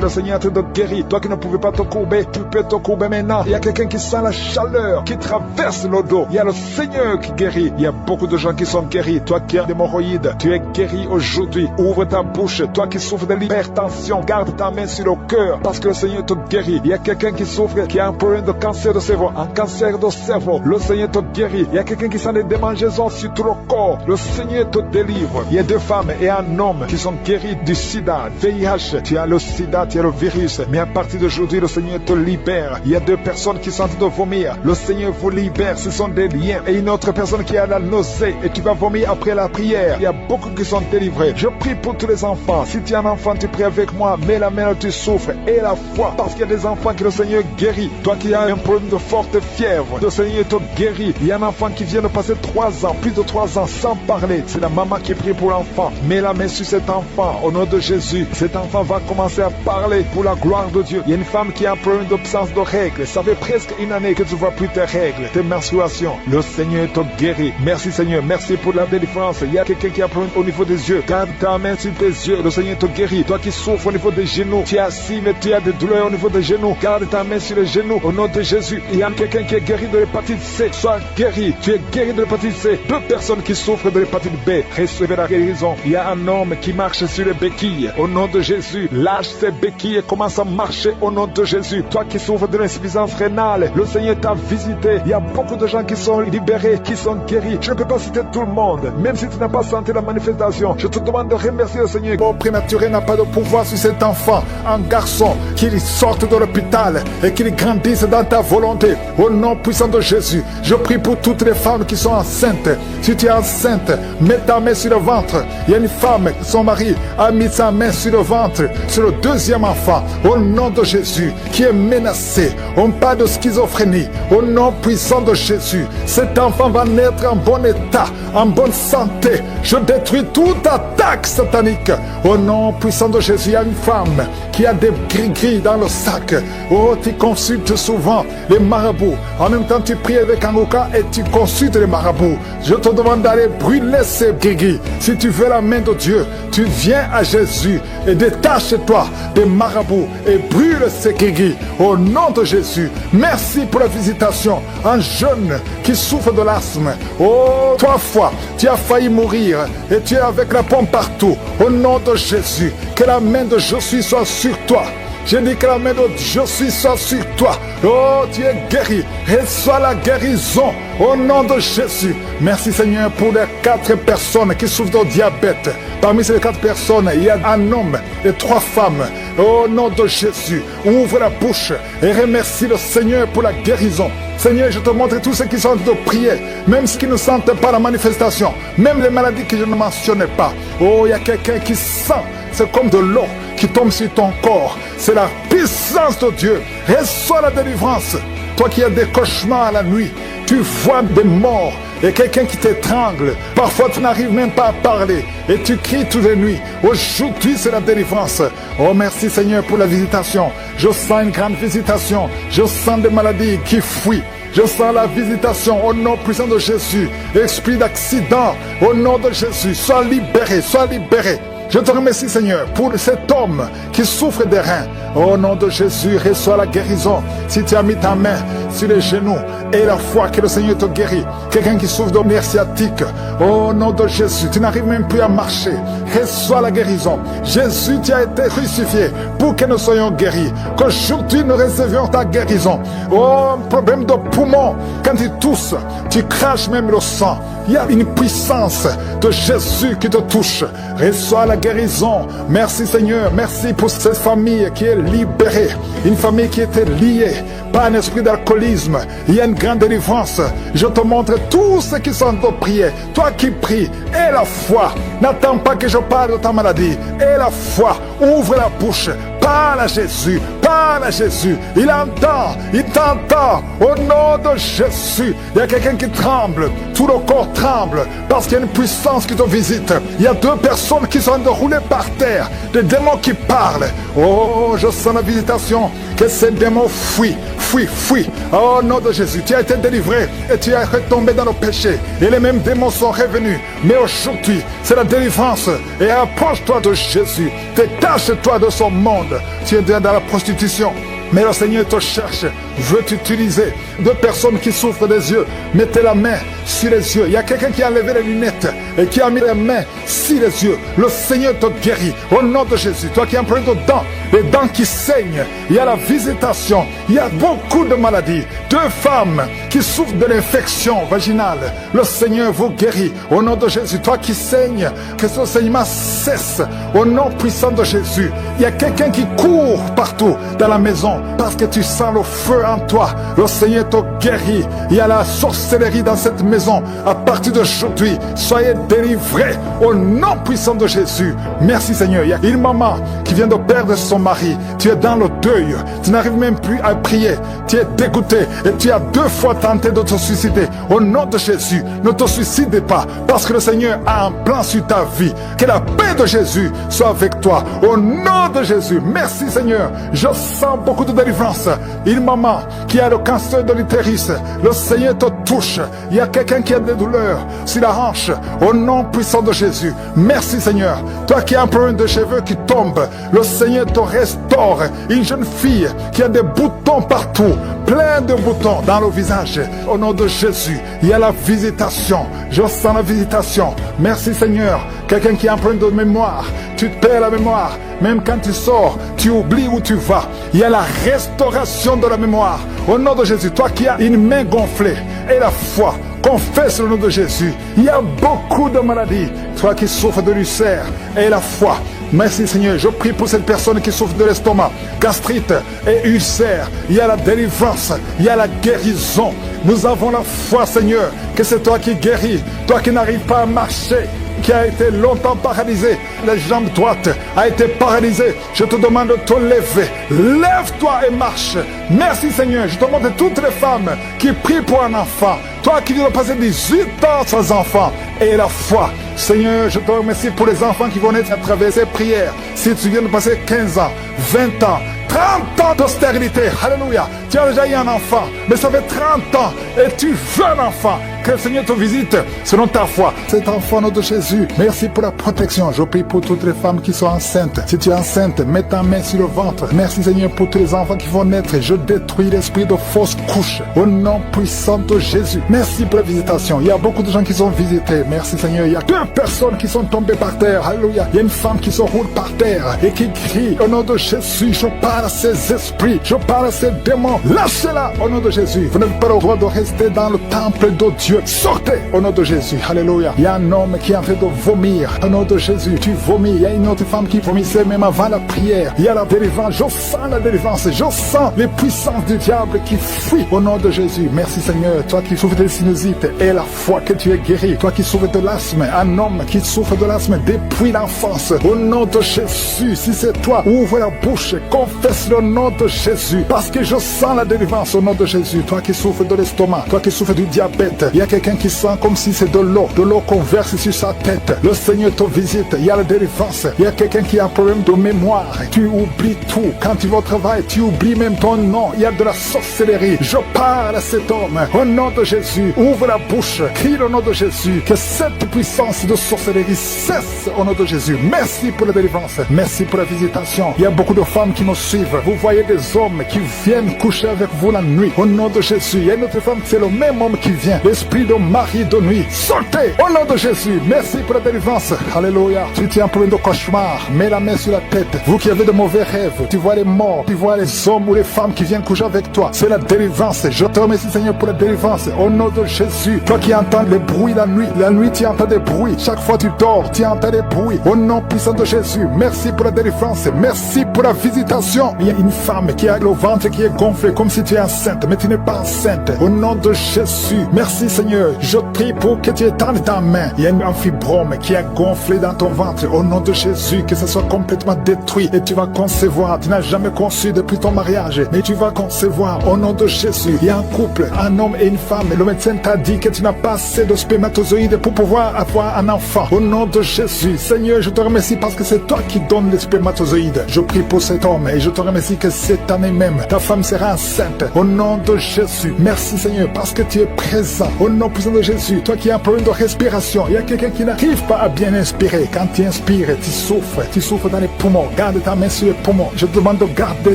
le Seigneur est en train de guérir. Toi qui ne pouvais pas te courber, tu peux te courber maintenant. Il y a quelqu'un qui sent la chaleur, qui traverse le dos. Il y a le Seigneur qui guérit. Il y a beaucoup de gens qui sont guéris. Toi qui as des hémorroïdes, tu es guéri aujourd'hui. Ouvre ta bouche. Toi qui souffres de l'hypertension, garde ta main sur le cœur parce que le Seigneur te guérit. Il y a quelqu'un qui souffre, qui a un problème de cancer de cerveau, un cancer de cerveau. Le Seigneur te guérit. Il y a quelqu'un qui sent des démangeaisons sur tout le corps. Le Seigneur te délivre. Il y a 2 femmes et un homme qui sont guéris du sida, VIH. Tu as le sida, tu as le virus. Mais à partir d'aujourd'hui, le Seigneur te libère. Il y a 2 personnes qui sont en train de vomir. Le Seigneur vous libère. Ce sont des liens. Et une autre personne qui a la nausée et tu vas vomir après la prière. Il y a beaucoup qui sont délivrés. Je prie pour tous les enfants. Si tu es un enfant, tu pries avec moi. Mets la main où tu souffres et la foi. Parce qu'il y a des enfants que le Seigneur guérit. Toi qui as un problème de forte fièvre, le Seigneur te guérit. Il y a un enfant qui vient de passer 3 ans, plus de 3 ans sans parler. C'est la maman qui prie pour l'enfant. Mets la main sur cet enfant au nom de Jésus. Cet enfant va commencer à parler pour la gloire de Dieu. Il y a une femme qui a un problème d'absence de règles. Ça fait presque une année que tu ne vois plus tes règles, tes menstruations. Le Seigneur te guérit. Merci Seigneur. Merci pour la délivrance. Il y a quelqu'un qui a un problème au niveau des yeux. Garde ta main sur tes yeux. Le Seigneur te guérit. Toi qui souffres au niveau des genoux, tu es assis mais tu as des douleurs au niveau des genoux. Garde ta main sur les genoux au nom de Jésus. Il y a quelqu'un qui est guéri de l'hépatite C. Sois guéri. Tu es guéri de l'hépatite C. 2 personnes qui souffrent de l'hépatite B. Recevez la guérison. Il y a un homme qui marche sur les béquilles. Au nom de Jésus, lâche ses béquilles et commence à marcher au nom de Jésus. Toi qui souffres de l'insuffisance rénale, le Seigneur t'a visité. Il y a beaucoup de gens qui sont libérés, qui sont guéris. Je ne peux pas citer tout le monde. Même si tu n'as pas senti la manifestation, je te demande de remercier le Seigneur. Mon prématuré n'a pas de pouvoir sur cet enfant, un garçon, qu'il sorte de l'hôpital et qu'il grandisse dans ta volonté. Au nom puissant de Jésus, je prie pour toutes les femmes qui sont enceintes. Si tu es enceinte, mets ta main sur le ventre. Il y a une femme, son mari a mis sa main sur le ventre, sur le 2e enfant. Au nom de Jésus, qui est menacé. On parle de schizophrénie. Au nom puissant de Jésus, cet enfant va naître en bon état, en bonne santé. Je détruis toute attaque satanique. Au nom puissant de Jésus, il y a une femme qui a des gris-gris dans le sac. Oh, tu consultes souvent les marabouts. En même temps, tu pries avec Angouka et tu consultes les marabouts. Je te demande d'aller brûler ces gris-gris. Si tu veux la main de Dieu, tu viens à Jésus et détache-toi des marabouts et brûle ces gris-gris. Au nom de Jésus, merci pour la visitation. Un jeune qui souffre de l'asthme. Oh, 3 fois, tu as failli mourir et tu es avec la pompe partout. Au nom de Jésus, que la main de Jésus soit sur toi. Je dis que la main de Jésus soit sur toi. Oh, tu es guéri. Reçois la guérison au nom de Jésus. Merci Seigneur pour les 4 personnes qui souffrent de diabète. Parmi ces 4 personnes, il y a un homme et 3 femmes. Au nom de Jésus, ouvre la bouche et remercie le Seigneur pour la guérison. Seigneur, je te montre tous ceux qui sont de prier, même ceux qui ne sentent pas la manifestation, même les maladies que je ne mentionnais pas. Oh, il y a quelqu'un qui sent, c'est comme de l'eau qui tombe sur ton corps. C'est la puissance de Dieu. Reçois la délivrance. Toi qui as des cauchemars la nuit, tu vois des morts et quelqu'un qui t'étrangle. Parfois tu n'arrives même pas à parler et tu cries toutes les nuits. Aujourd'hui c'est la délivrance. Oh merci Seigneur pour la visitation. Je sens une grande visitation. Je sens des maladies qui fuient. Je sens la visitation au nom puissant de Jésus. Esprit d'accident, au nom de Jésus, sois libéré, sois libéré. Je te remercie Seigneur pour cet homme qui souffre des reins. Au nom de Jésus, reçois la guérison. Si tu as mis ta main sur les genoux et la foi que le Seigneur te guérit. Quelqu'un qui souffre de nerfs sciatiques. Au nom de Jésus, tu n'arrives même plus à marcher. Reçois la guérison. Jésus, tu as été crucifié pour que nous soyons guéris. Qu'aujourd'hui nous recevions ta guérison. Oh, un problème de poumon. Quand tu tousses, tu craches même le sang. Il y a une puissance de Jésus qui te touche. Reçois la guérison. Merci Seigneur. Merci pour cette famille qui est libérée. Une famille qui était liée par un esprit d'alcoolisme. Il y a une grande délivrance. Je te montre tous ceux qui sont de prier. Toi qui pries, aie la foi. N'attends pas que je parle de ta maladie. Aie la foi. Ouvre la bouche. Parle à Jésus. Parle à Jésus. Il entend. Il t'entend. Au nom de Jésus. Il y a quelqu'un qui tremble. Tout le corps tremble. Parce qu'il y a une puissance qui te visite. Il y a 2 personnes qui sont roulées par terre. Des démons qui parlent. Oh, je sens la visitation. Que ces démons fuient. Fuis, fuis. Oh, au nom de Jésus. Tu as été délivré. Et tu es retombé dans le péché. Et les mêmes démons sont revenus. Mais aujourd'hui, c'est la délivrance. Et approche-toi de Jésus. Détache-toi de son monde. Tu es dans la prostitution. Mais le Seigneur te cherche, veut t'utiliser. 2 personnes qui souffrent des yeux, mettez la main sur les yeux. Il y a quelqu'un qui a enlevé les lunettes et qui a mis la main sur les yeux. Le Seigneur te guérit au nom de Jésus. Toi qui as un problème de dents, les dents qui saignent, il y a la visitation. Il y a beaucoup de maladies. 2 femmes qui souffrent de l'infection vaginale. Le Seigneur vous guérit au nom de Jésus. Toi qui saignes, que ce saignement cesse au nom puissant de Jésus. Il y a quelqu'un qui court partout dans la maison parce que tu sens le feu en toi. Le Seigneur te guérit. Il y a la sorcellerie dans cette maison. À partir d'aujourd'hui, soyez délivrés au nom puissant de Jésus. Merci Seigneur. Il y a une maman qui vient de perdre son mari. Tu es dans le deuil. Tu n'arrives même plus à prier. Tu es dégoûté et tu as 2 fois tenté de te suicider. Au nom de Jésus, ne te suicide pas parce que le Seigneur a un plan sur ta vie. Que la paix de Jésus soit avec toi. Au nom de Jésus. Merci Seigneur. Je sens beaucoup de délivrance. Une maman qui a le cancer de l'utérus, le Seigneur te touche. Il y a quelqu'un qui a des douleurs sur la hanche. Au nom puissant de Jésus. Merci Seigneur. Toi qui as un problème de cheveux qui tombent, le Seigneur te restaure. Une jeune fille qui a des boutons partout, plein de boutons dans le visage. Au nom de Jésus, il y a la visitation. Je sens la visitation. Merci Seigneur. Quelqu'un qui a un problème de mémoire, tu te perds la mémoire. Même quand tu sors, tu oublies où tu vas. Il y a la restauration de la mémoire. Au nom de Jésus, toi qui as une main gonflée et la foi, confesse le nom de Jésus. Il y a beaucoup de maladies. Toi qui souffres de l'ulcère et la foi. Merci Seigneur, je prie pour cette personne qui souffre de l'estomac, gastrite et ulcère. Il y a la délivrance, il y a la guérison. Nous avons la foi Seigneur, que c'est toi qui guéris, toi qui n'arrives pas à marcher, qui a été longtemps paralysé, la jambe droite a été paralysée. Je te demande de te lever. Lève-toi et marche. Merci Seigneur. Je te demande toutes les femmes qui prient pour un enfant. Toi qui viens de passer 18 ans sans enfant. Et la foi. Seigneur, je te remercie pour les enfants qui vont naître à travers ces prières. Si tu viens de passer 15 ans, 20 ans, 30 ans de stérilité. Alléluia. Tu as déjà eu un enfant, mais ça fait 30 ans et tu veux un enfant. Que le Seigneur te visite selon ta foi. Cet enfant, nom de Jésus, merci pour la protection. Je prie pour toutes les femmes qui sont enceintes. Si tu es enceinte, mets ta main sur le ventre. Merci Seigneur pour tous les enfants qui vont naître. Je détruis l'esprit de fausse couche. Au nom puissant de Jésus. Merci pour la visitation. Il y a beaucoup de gens qui sont visités. Merci Seigneur. Il y a 2 personnes qui sont tombées par terre. Alléluia. Il y a une femme qui se roule par terre et qui crie au nom de Jésus. Je parle à ces esprits. Je parle à ces démons. Lâchez-la au nom de Jésus. Vous n'avez pas le droit de rester dans le temple de Dieu. Sortez au nom de Jésus. Alléluia. Il y a un homme qui est en train de vomir au nom de Jésus. Tu vomis. Il y a une autre femme qui vomissait même avant la prière. Il y a la délivrance. Je sens la délivrance. Je sens les puissances du diable qui fuient au nom de Jésus. Merci Seigneur. Toi qui souffres de sinusite et la foi que tu es guéri. Toi qui souffres de l'asthme. Un homme qui souffre de l'asthme depuis l'enfance. Au nom de Jésus. Si c'est toi, ouvre la bouche. Confesse le nom de Jésus. Parce que je sens la délivrance au nom de Jésus. Toi qui souffres de l'estomac. Toi qui souffres du diabète. Il y a quelqu'un qui sent comme si c'est de l'eau qu'on verse sur sa tête. Le Seigneur te visite. Il y a la délivrance. Il y a quelqu'un qui a un problème de mémoire. Tu oublies tout. Quand tu vas au travail, tu oublies même ton nom. Il y a de la sorcellerie. Je parle à cet homme. Au nom de Jésus, ouvre la bouche. Crie le nom de Jésus. Que cette puissance de sorcellerie cesse au nom de Jésus. Merci pour la délivrance. Merci pour la visitation. Il y a beaucoup de femmes qui nous suivent. Vous voyez des hommes qui viennent coucher avec vous la nuit. Au nom de Jésus. Il y a une autre femme, c'est le même homme qui vient. L'esprit de mari de nuit. Sortez au nom de Jésus. Merci pour la délivrance. Alléluia. Si tu as un problème de cauchemar, mets la main sur la tête. Vous qui avez de mauvais rêves, tu vois les morts, tu vois les hommes ou les femmes qui viennent coucher avec toi. C'est la délivrance. Je te remercie Seigneur pour la délivrance. Au nom de Jésus. Toi qui entends les bruits la nuit tu entends des bruits. Chaque fois tu dors, tu entends des bruits. Au nom puissant de Jésus. Merci pour la délivrance. Merci pour la visitation. Il y a une femme qui a le ventre qui est gonflé comme si tu es enceinte, mais tu n'es pas enceinte. Au nom de Jésus. Merci Seigneur. Seigneur, je prie pour que tu étendes ta main. Il y a un fibrome qui a gonflé dans ton ventre. Au nom de Jésus, que ce soit complètement détruit et tu vas concevoir. Tu n'as jamais conçu depuis ton mariage, mais tu vas concevoir au nom de Jésus. Il y a un couple, un homme et une femme. Et le médecin t'a dit que tu n'as pas assez de spermatozoïdes pour pouvoir avoir un enfant. Au nom de Jésus, Seigneur, je te remercie parce que c'est toi qui donnes les spermatozoïdes. Je prie pour cet homme et je te remercie que cette année même, ta femme sera enceinte. Au nom de Jésus, merci Seigneur parce que tu es présent. Au nom puissant de Jésus, toi qui as un problème de respiration, il y a quelqu'un qui n'arrive pas à bien inspirer. Quand tu inspires, tu souffres dans les poumons. Garde ta main sur les poumons. Je te demande de garder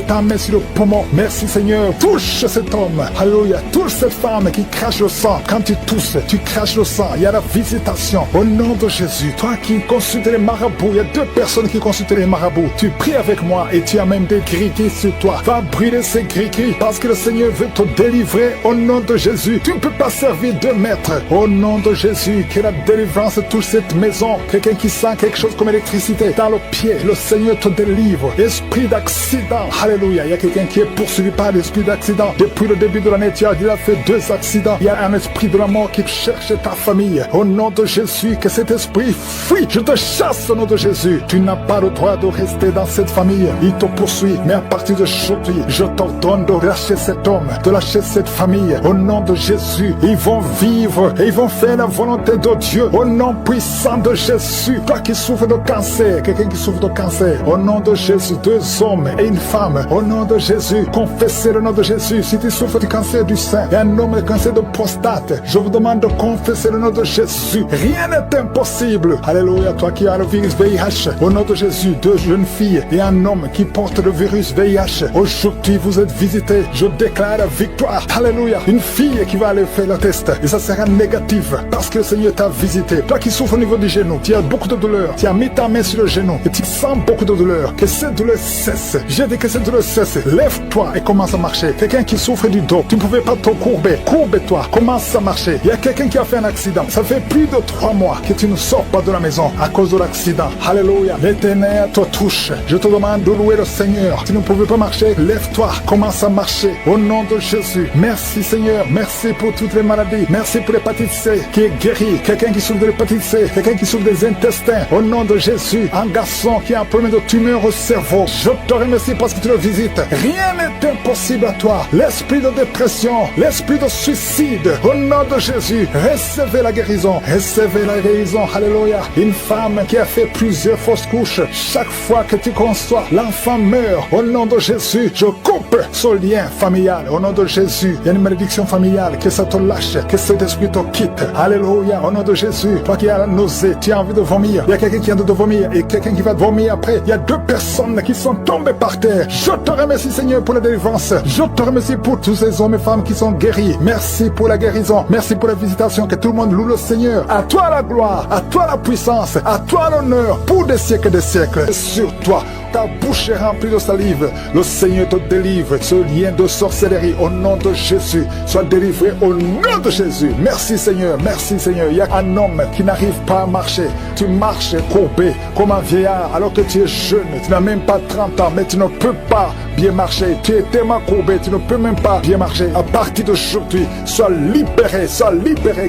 ta main sur le poumon. Merci Seigneur, touche cet homme. Alléluia, touche cette femme qui crache le sang. Quand tu tousses, tu craches le sang. Il y a la visitation. Au nom de Jésus, toi qui consultes les marabouts, il y a 2 personnes qui consultent les marabouts. Tu pries avec moi et tu as même des gris-gris sur toi. Va brûler ces gris-gris parce que le Seigneur veut te délivrer. Au nom de Jésus, tu ne peux pas servir 2 maîtres. Au nom de Jésus, que la délivrance touche cette maison. Quelqu'un qui sent quelque chose comme électricité dans le pied, le Seigneur te délivre. Esprit d'accident, alléluia. Il y a quelqu'un qui est poursuivi par l'esprit d'accident. Depuis le début de l'année, tu as déjà fait 2 accidents. Il y a un esprit de la mort qui cherche ta famille. Au nom de Jésus, que cet esprit fuit. Je te chasse au nom de Jésus. Tu n'as pas le droit de rester dans cette famille. Il te poursuit. Mais à partir d'aujourd'hui, je t'ordonne de lâcher cet homme, de lâcher cette famille. Au nom de Jésus, ils vont vivre et ils vont faire la volonté de Dieu. Au nom puissant de Jésus, toi qui souffres de cancer, quelqu'un qui souffre de cancer, au nom de Jésus, 2 hommes et une femme, au nom de Jésus, confessez le nom de Jésus. Si tu souffres du cancer du sein et un homme de cancer de prostate, je vous demande de confesser le nom de Jésus. Rien n'est impossible. Alléluia, toi qui as le virus VIH, au nom de Jésus, 2 jeunes filles et un homme qui porte le virus VIH, aujourd'hui vous êtes visités. Je déclare la victoire. Alléluia, une fille qui va aller faire le test et ça sera négatif parce que le Seigneur t'a visité. Toi qui souffres au niveau du genou, tu as beaucoup de douleur, tu as mis ta main sur le genou et tu sens beaucoup de douleur. Que cette douleur cesse. J'ai dit que cette douleur cesse. Lève-toi et commence à marcher. Quelqu'un qui souffre du dos, tu ne pouvais pas te courber. Courbe-toi, commence à marcher. Il y a quelqu'un qui a fait un accident. Ça fait plus de 3 mois que tu ne sors pas de la maison à cause de l'accident. Alléluia, l'Éternel te touche. Je te demande de louer le Seigneur. Tu ne pouvais pas marcher, lève-toi, commence à marcher. Au nom de Jésus, merci Seigneur. Merci pour toutes les maladies. Merci pour l'hépatite C qui est guérie. Quelqu'un qui souffre de l'hépatite C, quelqu'un qui souffre des intestins. Au nom de Jésus, un garçon qui a un problème de tumeur au cerveau. Je te remercie parce que tu le visites. Rien n'est impossible à toi. L'esprit de dépression, l'esprit de suicide, au nom de Jésus, recevez la guérison. Recevez la guérison. Alléluia. Une femme qui a fait plusieurs fausses couches. Chaque fois que tu conçois, l'enfant meurt. Au nom de Jésus, je coupe ce lien familial. Au nom de Jésus, il y a une malédiction familiale. Que ça te lâche, que cet esprit te quitte. Alléluia. Au nom de Jésus, toi qui as la nausée, tu as envie de vomir. Il y a quelqu'un qui a envie de vomir et quelqu'un qui va vomir après. Il y a 2 personnes qui sont tombées par terre. Je te remercie Seigneur pour la délivrance. Je te remercie pour tous ces hommes et femmes qui sont guéris. Merci pour la guérison. Merci pour la visitation. Que tout le monde loue le Seigneur. À toi la gloire, à toi la puissance, à toi l'honneur pour des siècles et des siècles. Sur toi, ta bouche est remplie de salive. Le Seigneur te délivre. Ce lien de sorcellerie au nom de Jésus soit délivré au nom de Jésus. Merci Seigneur, merci Seigneur. Il y a un homme qui n'arrive pas à marcher. Tu marches courbé comme un vieillard alors que tu es jeune. Tu n'as même pas 30 ans, mais tu ne peux pas bien marcher. Tu es tellement courbé, tu ne peux même pas bien marcher. À partir d'aujourd'hui, sois libéré,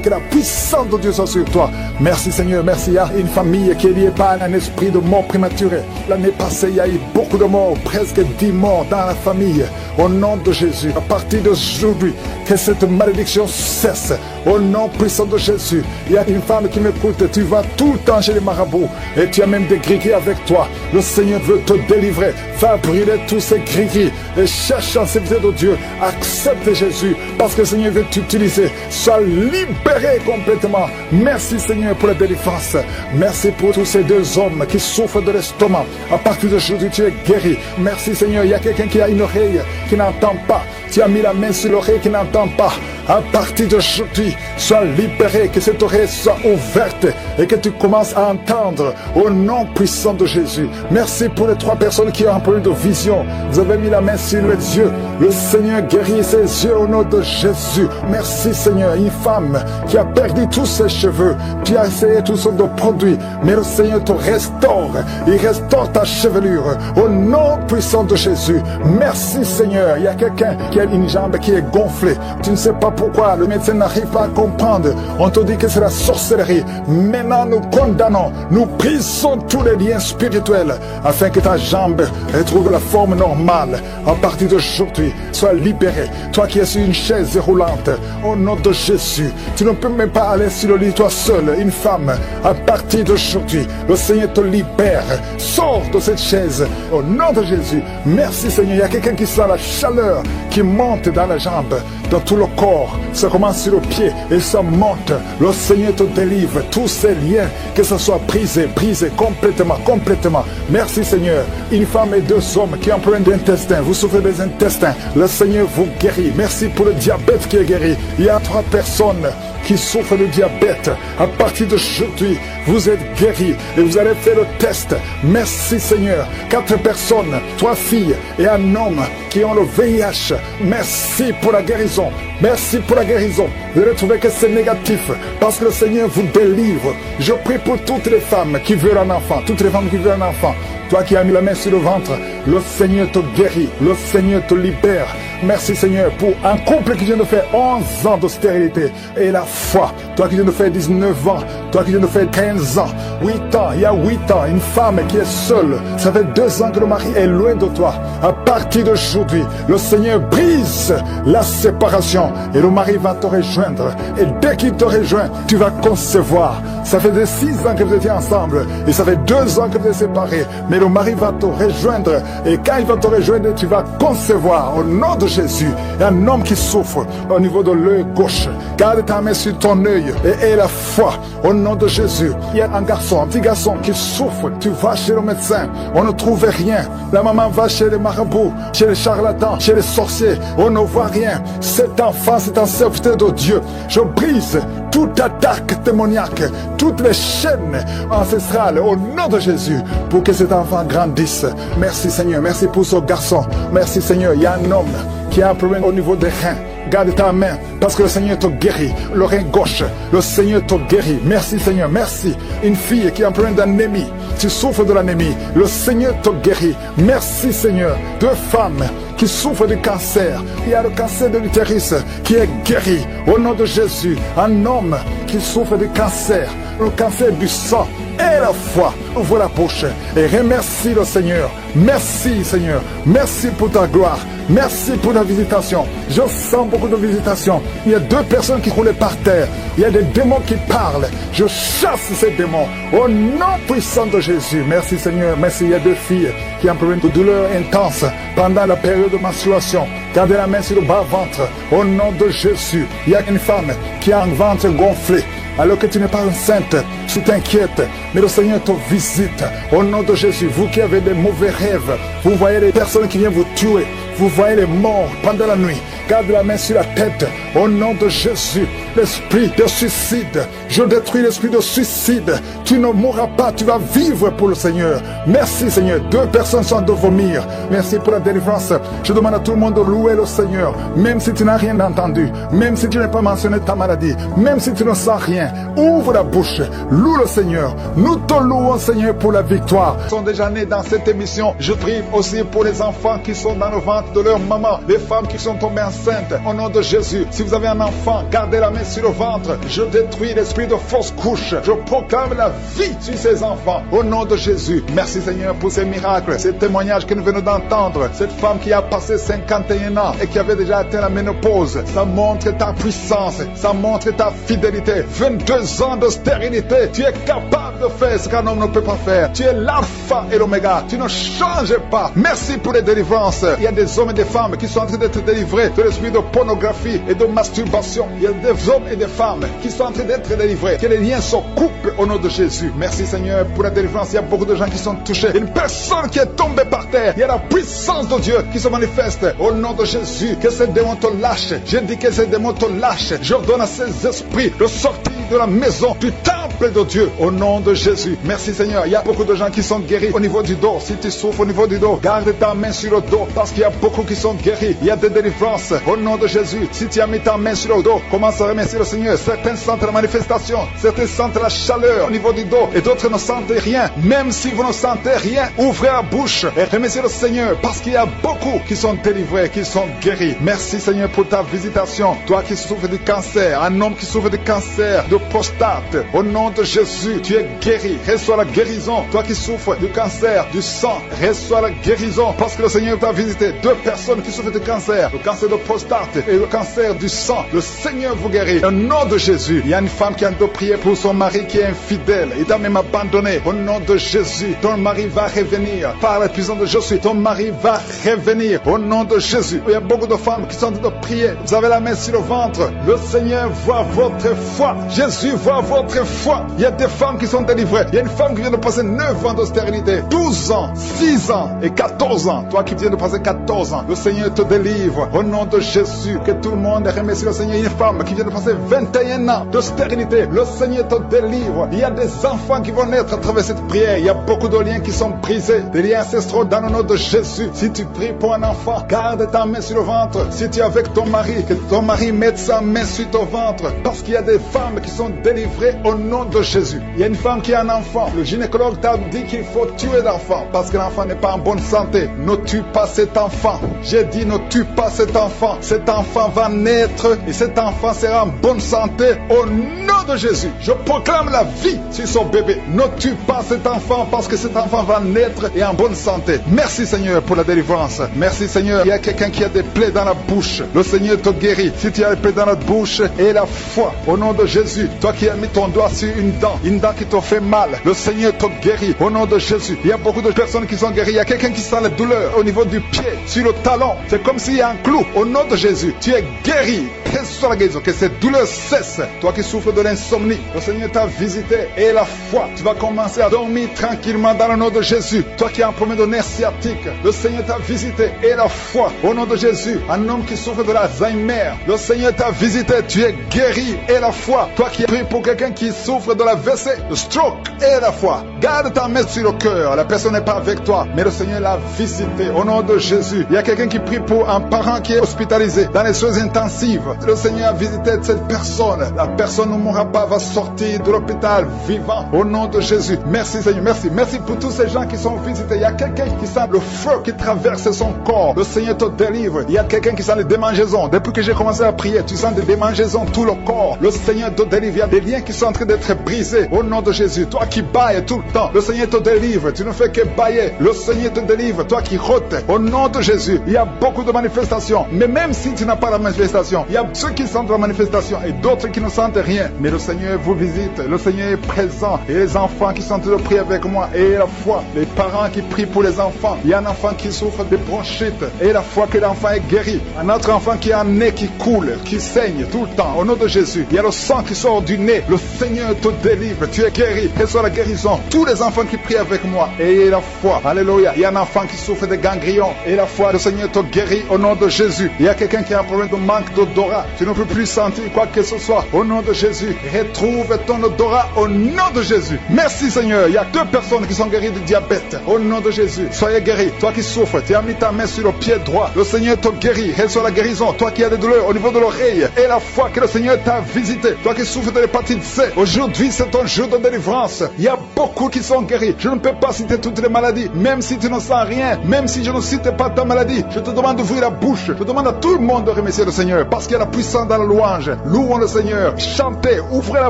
que la puissance de Dieu soit sur toi. Merci Seigneur, merci. Il y a une famille qui est liée par un esprit de mort prématurée. L'année passée, il y a eu beaucoup de morts, presque 10 morts dans la famille. Au nom de Jésus, à partir d'aujourd'hui, que cette malédiction cesse. Au nom puissant de Jésus, il y a une femme qui m'écoute. Tu vas tout le temps chez les marabouts et tu as même des gris-gris avec toi. Le Seigneur veut te délivrer. Va brûler tous ces gris-gris et cherche en sécurité de Dieu. Accepte Jésus parce que le Seigneur veut t'utiliser. Sois libéré complètement. Merci Seigneur pour la délivrance. Merci pour tous ces 2 hommes qui souffrent de l'estomac. À partir d'aujourd'hui, tu es guéri. Merci Seigneur. Il y a quelqu'un qui a une oreille qui n'entend pas. Tu as mis la main sur l'oreille qui n'entend pas. À partir d'aujourd'hui, sois libéré, que cette oreille soit ouverte et que tu commences à entendre au nom puissant de Jésus. Merci pour les 3 personnes qui ont un problème de vision. Vous avez mis la main sur les yeux. Le Seigneur guérit ses yeux au nom de Jésus. Merci Seigneur. Une femme qui a perdu tous ses cheveux. Tu as essayé toutes sortes de produits, mais le Seigneur te restaure. Il restaure ta chevelure au nom puissant de Jésus. Merci Seigneur. Il y a quelqu'un qui a une jambe qui est gonflée. Tu ne sais pas pas pourquoi le médecin n'arrive pas à comprendre. On te dit que c'est la sorcellerie. Maintenant, nous condamnons, nous brisons tous les liens spirituels afin que ta jambe retrouve la forme normale. À partir d'aujourd'hui, sois libéré. Toi qui es sur une chaise roulante, au nom de Jésus, tu ne peux même pas aller sur le lit toi seul, une femme. À partir d'aujourd'hui, le Seigneur te libère. Sors de cette chaise au nom de Jésus. Merci Seigneur. Il y a quelqu'un qui sent la chaleur qui monte dans la jambe, dans tout le corps. Ça commence sur le pied et ça monte. Le Seigneur te délivre. Tous ces liens, que ce soit brisé complètement. Merci Seigneur. Une femme et 2 hommes qui ont un problème d'intestin. Vous souffrez des intestins. Le Seigneur vous guérit. Merci pour le diabète qui est guéri. Il y a 3 personnes qui souffrent de diabète. À partir d'aujourd'hui, vous êtes guéris et vous allez faire le test. Merci Seigneur. 4 personnes, 3 filles et un homme qui ont le VIH. Merci pour la guérison. Merci pour la guérison. Vous allez trouver que c'est négatif parce que le Seigneur vous délivre. Je prie pour toutes les femmes qui veulent un enfant. Toutes les femmes qui veulent un enfant. Toi qui as mis la main sur le ventre, le Seigneur te guérit. Le Seigneur te libère. Merci Seigneur pour un couple qui vient de faire 11 ans de stérilité et la foi. Toi qui viens de faire 19 ans, toi qui viens de faire 15 ans, 8 ans, il y a 8 ans, une femme qui est seule. Ça fait 2 ans que le mari est loin de toi. À partir d'aujourd'hui, le Seigneur brise la séparation et le mari va te rejoindre. Et dès qu'il te rejoint, tu vas concevoir. Ça fait 6 ans que vous étiez ensemble et ça fait 2 ans que vous êtes séparés. Mais le mari va te rejoindre et quand il va te rejoindre, tu vas concevoir au nom de Jésus. Il y a un homme qui souffre au niveau de l'œil gauche. Garde ta main sur ton œil et aie la foi au nom de Jésus. Il y a un garçon, un petit garçon qui souffre. Tu vas chez le médecin, on ne trouve rien. La maman va chez les marabouts, chez les charlatans, chez les sorciers. On ne voit rien. Cet enfant, c'est un serviteur de Dieu. Je brise toute attaque démoniaque, toutes les chaînes ancestrales au nom de Jésus pour que cet enfant grandisse. Merci Seigneur, merci pour ce garçon. Merci Seigneur, il y a un homme qui a un problème au niveau des reins. Garde ta main parce que le Seigneur te guérit. Le rein gauche, le Seigneur te guérit. Merci Seigneur, merci. Une fille qui a un problème d'anémie, tu souffres de l'anémie, le Seigneur te guérit. Merci Seigneur. 2 femmes qui souffrent de cancer. Il y a le cancer de l'utérus qui est guéri au nom de Jésus. Un homme qui souffre de cancer, le cancer du sang. Et la foi, ouvre la bouche et remercie le Seigneur. Merci Seigneur, merci pour ta gloire, merci pour la visitation. Je sens beaucoup de visitations. Il y a 2 personnes qui roulaient par terre. Il y a des démons qui parlent. Je chasse ces démons au nom puissant de Jésus. Merci Seigneur, merci. Il y a 2 filles qui ont un problème de douleur intense pendant la période de menstruation. Gardez la main sur le bas-ventre au nom de Jésus. Il y a une femme qui a un ventre gonflé. Alors que tu n'es pas enceinte, tu t'inquiètes, mais le Seigneur te visite. Au nom de Jésus, vous qui avez des mauvais rêves, vous voyez les personnes qui viennent vous tuer, vous voyez les morts pendant la nuit. Garde la main sur la tête, au nom de Jésus. L'esprit de suicide, je détruis l'esprit de suicide. Tu ne mourras pas, tu vas vivre pour le Seigneur. Merci Seigneur. 2 personnes sont de vomir. Merci pour la délivrance. Je demande à tout le monde de louer le Seigneur, même si tu n'as rien entendu, même si tu n'as pas mentionné ta maladie, même si tu ne sens rien. Ouvre la bouche, loue le Seigneur. Nous te louons Seigneur pour la victoire. Ils sont déjà nés dans cette émission. Je prie aussi pour les enfants qui sont dans le ventre de leur maman, les femmes qui sont tombées enceintes. Au nom de Jésus, si vous avez un enfant, gardez la main sur le ventre. Je détruis l'esprit de fausse couche. Je proclame la vie sur ces enfants. Au nom de Jésus. Merci Seigneur pour ces miracles, ces témoignages que nous venons d'entendre. Cette femme qui a passé 51 ans et qui avait déjà atteint la ménopause. Ça montre ta puissance. Ça montre ta fidélité. 22 ans de stérilité. Tu es capable de faire ce qu'un homme ne peut pas faire. Tu es l'alpha et l'oméga. Tu ne changes pas. Merci pour les délivrances. Il y a des hommes et des femmes qui sont en train d'être délivrés de l'esprit de pornographie et de masturbation. Il y a des hommes et des femmes qui sont en train d'être délivrés. Que les liens se coupent au nom de Jésus. Merci Seigneur pour la délivrance. Il y a beaucoup de gens qui sont touchés. Une personne qui est tombée par terre. Il y a la puissance de Dieu qui se manifeste au nom de Jésus. Que ces démons te lâchent. Je dis que ces démons te lâchent. J'ordonne à ces esprits de sortir de la maison du temple temple de Dieu, au nom de Jésus. Merci Seigneur. Il y a beaucoup de gens qui sont guéris au niveau du dos. Si tu souffres au niveau du dos, garde ta main sur le dos, parce qu'il y a beaucoup qui sont guéris. Il y a des délivrances au nom de Jésus. Si tu as mis ta main sur le dos, commence à remercier le Seigneur. Certains sentent la manifestation, certains sentent la chaleur au niveau du dos, et d'autres ne sentent rien. Même si vous ne sentez rien, ouvrez la bouche et remerciez le Seigneur, parce qu'il y a beaucoup qui sont délivrés, qui sont guéris. Merci Seigneur pour ta visitation. Toi qui souffres du cancer, un homme qui souffre du cancer de prostate, au nom de Jésus, tu es guéri. Reçois la guérison. Toi qui souffres du cancer du sang, reçois la guérison, parce que le Seigneur t'a visité. Deux personnes qui souffrent du cancer, le cancer de prostate et le cancer du sang, le Seigneur vous guérit. Au nom de Jésus. Il y a une femme qui a de prier pour son mari qui est infidèle. Il t'a même abandonné. Au nom de Jésus, ton mari va revenir. Par la puissance de Jésus, ton mari va revenir. Au nom de Jésus. Il y a beaucoup de femmes qui sont en train de prier. Vous avez la main sur le ventre. Le Seigneur voit votre foi. Jésus voit votre foi. Il y a des femmes qui sont délivrées. Il y a une femme qui vient de passer 9 ans de stérilité, 12 ans, 6 ans et 14 ans. Toi qui viens de passer 14 ans, le Seigneur te délivre. Au nom de Jésus, que tout le monde remercie le Seigneur. Une femme qui vient de passer 21 ans de stérilité, le Seigneur te délivre. Il y a des enfants qui vont naître à travers cette prière. Il y a beaucoup de liens qui sont brisés, des liens ancestraux dans le nom de Jésus. Si tu pries pour un enfant, garde ta main sur le ventre. Si tu es avec ton mari, que ton mari mette sa main sur ton ventre, parce qu'il y a des femmes qui sont délivrées au nom de Jésus. Il y a une femme qui a un enfant. Le gynécologue t'a dit qu'il faut tuer l'enfant parce que l'enfant n'est pas en bonne santé. Ne tue pas cet enfant. J'ai dit ne tue pas cet enfant. Cet enfant va naître et cet enfant sera en bonne santé au nom de Jésus. Je proclame la vie sur son bébé. Ne tue pas cet enfant parce que cet enfant va naître et en bonne santé. Merci Seigneur pour la délivrance. Merci Seigneur. Il y a quelqu'un qui a des plaies dans la bouche. Le Seigneur te guérit. Si tu as des plaies dans la bouche et la foi au nom de Jésus. Toi qui as mis ton doigt sur une dent qui te fait mal, le Seigneur te guérit au nom de Jésus. Il y a beaucoup de personnes qui sont guéries. Il y a quelqu'un qui sent la douleur au niveau du pied, sur le talon. C'est comme s'il y a un clou. Au nom de Jésus, tu es guéri. Reçois la guérison, que cette douleur cesse. Toi qui souffres de l'insomnie, le Seigneur t'a visité et la foi, tu vas commencer à dormir tranquillement dans le nom de Jésus. Toi qui as un problème de nerf sciatique, le Seigneur t'a visité et la foi, au nom de Jésus. Un homme qui souffre de l'Alzheimer, le Seigneur t'a visité, tu es guéri et la foi. Toi qui pries pour quelqu'un qui souffre de la WC, le stroke et la foi, garde ta main sur le cœur. La personne n'est pas avec toi, mais le Seigneur l'a visité au nom de Jésus. Il y a quelqu'un qui prie pour un parent qui est hospitalisé dans les soins intensifs. Le Seigneur a visité cette personne. La personne ne mourra pas, va sortir de l'hôpital vivant au nom de Jésus. Merci Seigneur, merci. Merci pour tous ces gens qui sont visités. Il y a quelqu'un qui sent le feu qui traverse son corps. Le Seigneur te délivre. Il y a quelqu'un qui sent les démangeaisons. Depuis que j'ai commencé à prier, tu sens des démangeaisons tout le corps. Le Seigneur te délivre. Il y a des liens qui sont en train d'être brisés au nom de Jésus. Toi qui bailles tout le temps, le Seigneur te délivre. Tu ne fais que bailler. Le Seigneur te délivre. Toi qui rôtes au nom de Jésus. Il y a beaucoup de manifestations. Mais même si tu n'as pas la manifestation, il y a ceux qui sentent la manifestation et d'autres qui ne sentent rien. Mais le Seigneur vous visite. Le Seigneur est présent. Et les enfants qui sont en train de prier avec moi, et la foi, les parents qui prient pour les enfants. Il y a un enfant qui souffre de bronchite et la foi que l'enfant est guéri. Un autre enfant qui a un nez qui coule, qui saigne tout le temps. Au nom de Jésus, il y a le sang qui sort du nez. Le Seigneur te délivre. Tu es guéri. Reçois la guérison. Tous les enfants qui prient avec moi, et la foi. Alléluia. Il y a un enfant qui souffre de ganglions et la foi, le Seigneur te guérit au nom de Jésus. Il y a quelqu'un qui a un problème de manque d'odorat. Tu ne peux plus sentir quoi que ce soit. Au nom de Jésus, retrouve ton odorat au nom de Jésus. Merci Seigneur. Il y a 2 personnes qui sont guéries du diabète. Au nom de Jésus, soyez guéris. Toi qui souffres, tu as mis ta main sur le pied droit. Le Seigneur te guérit. Reçois la guérison. Toi qui as des douleurs au niveau de l'oreille et la foi que le Seigneur t'a visité. Toi qui souffres de l'hépatite C, aujourd'hui c'est ton jour de délivrance. Il y a beaucoup qui sont guéris. Je ne peux pas citer toutes les maladies. Même si tu ne sens rien, même si je ne cite pas ta maladie, je te demande d'ouvrir la bouche. Je demande à tout le monde de remercier le Seigneur parce qu'il y a la puissance dans la louange. Louons le Seigneur. Chantez, ouvrez la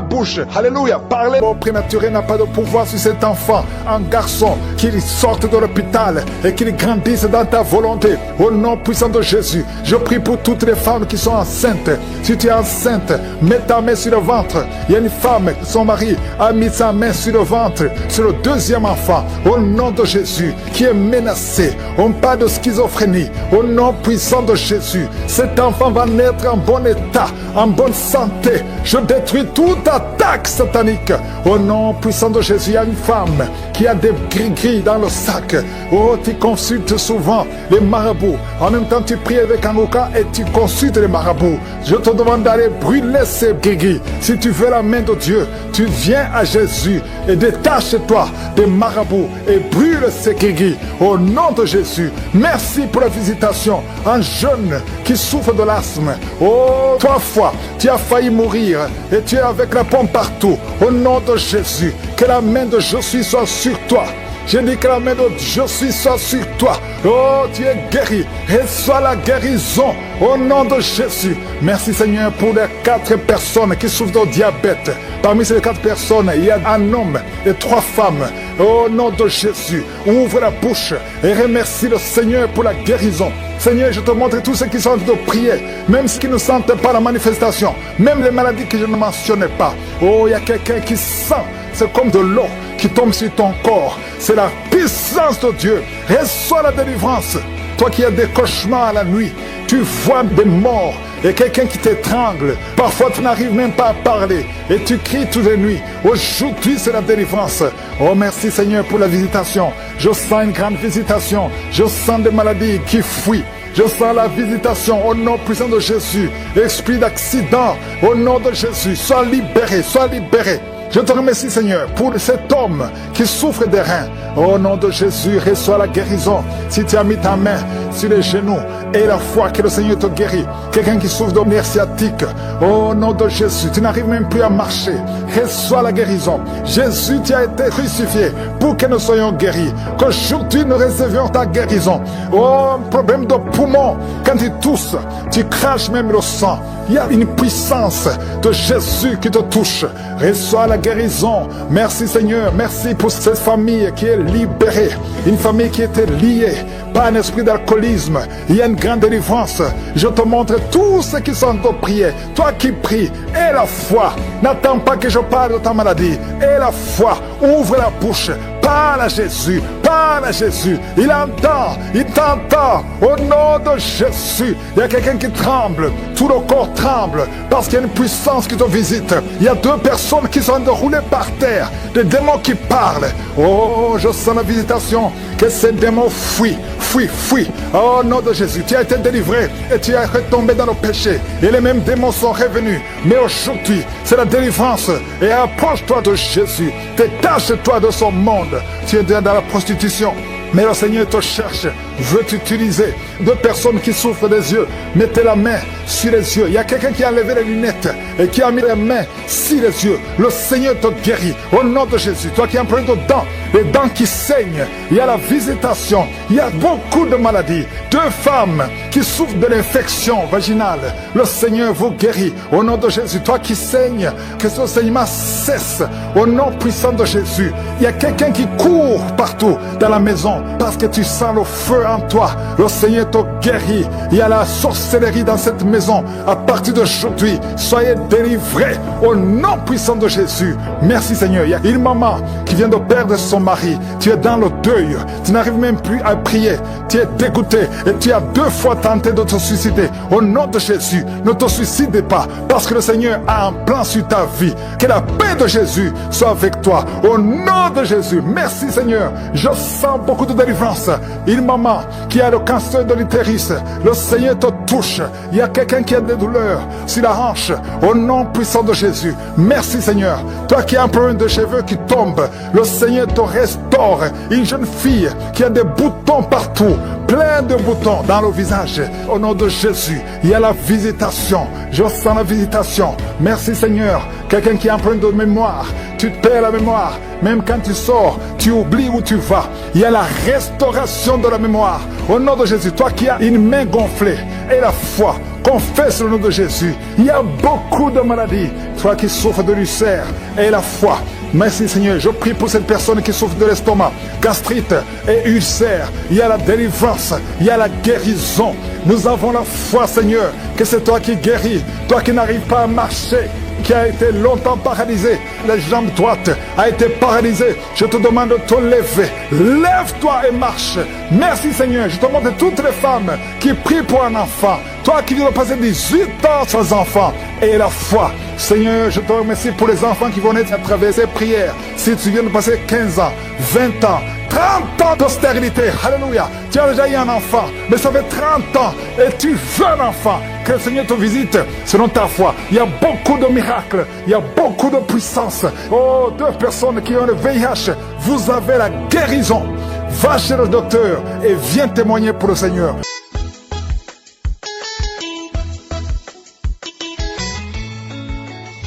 bouche. Alléluia. Parlez. Mon prématuré n'a pas de pouvoir sur cet enfant. Un garçon, qu'il sorte de l'hôpital et qu'il grandisse dans ta volonté. Au nom puissant de Jésus, je prie pour toutes les femmes qui sont enceintes. Si tu es enceinte, mets ta main sur le ventre. Il y a une femme, son mari a mis sa main sur le ventre, sur le 2e enfant. Au nom de Jésus, qui est menacé. On parle de schizophrénie. Au nom puissant de Jésus, cet enfant va naître en bonne bon état, en bonne santé. Je détruis toute attaque satanique. Au nom puissant de Jésus, il y a une femme qui a des gris-gris dans le sac. Oh, tu consultes souvent les marabouts. En même temps, tu pries avec Anouka et tu consultes les marabouts. Je te demande d'aller brûler ces gris-gris. Si tu veux la main de Dieu, tu viens à Jésus et détache-toi des marabouts et brûle ces gris-gris. Au nom de Jésus, merci pour la visitation. Un jeune qui souffre de l'asthme. Oh, 3 fois, tu as failli mourir et tu es avec la pompe partout. Au nom de Jésus, que la main de Jésus soit sur toi. Je dis que la main de Jésus soit sur toi. Oh, tu es guéri. Reçois la guérison au nom de Jésus. Merci Seigneur pour les 4 personnes qui souffrent de diabète. Parmi ces 4 personnes, il y a un homme et 3 femmes. Au nom de Jésus, ouvre la bouche et remercie le Seigneur pour la guérison. Seigneur, je te montre tous ceux qui sont en train de prier, même ceux qui ne sentent pas la manifestation, même les maladies que je ne mentionnais pas. Oh, il y a quelqu'un qui sent, c'est comme de l'eau qui tombe sur ton corps. C'est la puissance de Dieu. Reçois la délivrance. Toi qui as des cauchemars la nuit, tu vois des morts et quelqu'un qui t'étrangle. Parfois tu n'arrives même pas à parler et tu cries toutes les nuits. Aujourd'hui c'est la délivrance. Oh merci Seigneur pour la visitation. Je sens une grande visitation. Je sens des maladies qui fuient. Je sens la visitation au nom puissant de Jésus. Esprit d'accident, au nom de Jésus, sois libéré, sois libéré. Je te remercie Seigneur pour cet homme qui souffre des reins. Au nom de Jésus, reçois la guérison. Si tu as mis ta main sur les genoux et la foi que le Seigneur te guérit. Quelqu'un qui souffre de nerfs sciatiques. Au nom de Jésus, tu n'arrives même plus à marcher. Reçois la guérison. Jésus, tu as été crucifié pour que nous soyons guéris. Qu'aujourd'hui nous recevions ta guérison. Oh, problème de poumon. Quand tu tousses, tu craches même le sang. Il y a une puissance de Jésus qui te touche. Reçois la guérison. Merci Seigneur. Merci pour cette famille qui est libérée. Une famille qui était liée par un esprit d'alcoolisme. Il y a une grande délivrance. Je te montre tous ceux qui sont en train de prier. Toi qui pries, aie la foi. N'attends pas que je parle de ta maladie. Aie la foi. Ouvre la bouche. Parle à Jésus, parle à Jésus. Il entend, il t'entend. Au nom de Jésus, il y a quelqu'un qui tremble. Tout le corps tremble parce qu'il y a une puissance qui te visite. Il y a 2 personnes qui sont en train de rouler par terre. Des démons qui parlent. Oh, je sens la visitation. Que ces démons fuient, fuient, fuient. Au nom de Jésus, tu as été délivré et tu es retombé dans le péché. Et les mêmes démons sont revenus. Mais aujourd'hui, c'est la délivrance. Et approche-toi de Jésus. Détache-toi de son monde. Tu es dans la prostitution, mais le Seigneur te cherche, veut t'utiliser. 2 personnes qui souffrent des yeux, mettez la main sur les yeux. Il y a quelqu'un qui a enlevé les lunettes et qui a mis les mains sur les yeux. Le Seigneur te guérit au nom de Jésus. Toi qui as un problème de dents, les dents qui saignent, il y a la visitation. Il y a beaucoup de maladies. 2 femmes qui souffrent de l'infection vaginale. Le Seigneur vous guérit au nom de Jésus. Toi qui saignes, que ce saignement cesse au nom puissant de Jésus. Il y a quelqu'un qui court partout dans la maison parce que tu sens le feu en toi. Le Seigneur te guérit. Il y a la sorcellerie dans cette maison. À partir d'aujourd'hui, soyez délivrés au nom puissant de Jésus. Merci Seigneur. Il y a une maman qui vient de perdre son mari. Tu es dans le deuil. Tu n'arrives même plus à prier. Tu es dégoûté et tu as 2 fois tenté de te suicider. Au nom de Jésus, ne te suicide pas parce que le Seigneur a un plan sur ta vie. Que la paix de Jésus soit avec toi. Au nom de Jésus. Merci Seigneur. Je sens beaucoup de délivrance. Une maman qui a le cancer de l'utérus. Le Seigneur te touche. Il y a quelqu'un qui a des douleurs sur la hanche. Au nom puissant de Jésus. Merci Seigneur. Toi qui as un problème de cheveux qui tombe, le Seigneur te restaure. Une jeune fille qui a des boutons partout, plein de boutons dans le visage. Au nom de Jésus, il y a la visitation. Je sens la visitation. Merci Seigneur. Quelqu'un qui a un problème de mémoire, tu perds la mémoire. Même quand tu sors, tu oublies où tu vas. Il y a la restauration de la mémoire. Au nom de Jésus, toi qui as une main gonflée et la foi, confesse le nom de Jésus. Il y a beaucoup de maladies. Toi qui souffres de l'ulcère et la foi. Merci Seigneur, je prie pour cette personne qui souffre de l'estomac, gastrite et ulcère. Il y a la délivrance, il y a la guérison. Nous avons la foi Seigneur, que c'est toi qui guéris, toi qui n'arrives pas à marcher. qui a été longtemps paralysé, les jambes droites a été paralysée, je te demande de te lever. Lève-toi et marche. Merci Seigneur. Je te demande toutes les femmes qui prient pour un enfant. Toi qui viens de passer 18 ans sans enfant et la foi. Seigneur, je te remercie pour les enfants qui vont naître à travers ces prières. Si tu viens de passer 15 ans, 20 ans, 30 ans d'austérité, alléluia. Tu as déjà eu un enfant, mais ça fait 30 ans et tu veux un enfant. Que le Seigneur te visite selon ta foi. Il y a beaucoup de miracles, il y a beaucoup de puissance. Oh, 2 personnes qui ont le VIH, vous avez la guérison. Va chez le docteur et viens témoigner pour le Seigneur.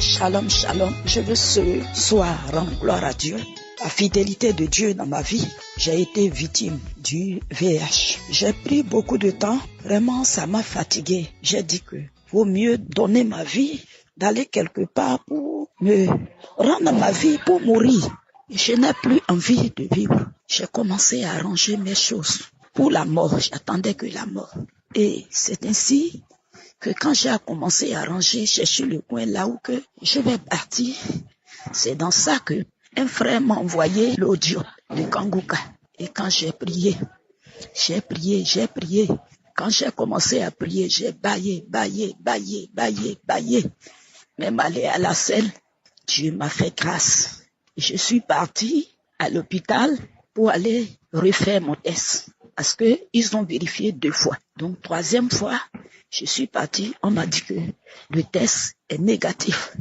Shalom, shalom. Je veux ce soir rendre gloire à Dieu. La fidélité de Dieu dans ma vie. J'ai été victime du VIH. J'ai pris beaucoup de temps. Vraiment, ça m'a fatigué. J'ai dit que vaut mieux donner ma vie, d'aller quelque part pour me rendre ma vie, pour mourir. Je n'ai plus envie de vivre. J'ai commencé à arranger mes choses pour la mort. J'attendais que la mort. Et c'est ainsi que quand j'ai commencé à ranger, chercher le coin là où que je vais partir, c'est dans ça que un frère m'a envoyé l'audio de Kangouka. Et quand j'ai prié. Quand j'ai commencé à prier, j'ai baillé. Même aller à la selle, Dieu m'a fait grâce. Je suis parti à l'hôpital pour aller refaire mon test. Parce que ils ont vérifié 2 fois. Donc 3e fois, je suis parti, on m'a dit que le test est négatif.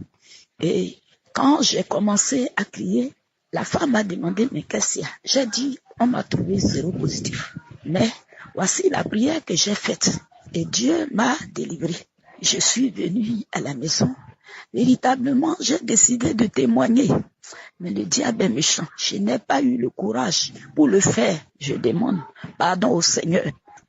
Et quand j'ai commencé à crier, la femme m'a demandé, mais qu'est-ce qu'il y a? J'ai dit, on m'a trouvé 0 positif. Mais voici la prière que j'ai faite. Et Dieu m'a délivré. Je suis venu à la maison. Véritablement, j'ai décidé de témoigner. Mais le diable est méchant. Je n'ai pas eu le courage pour le faire. Je demande pardon au Seigneur.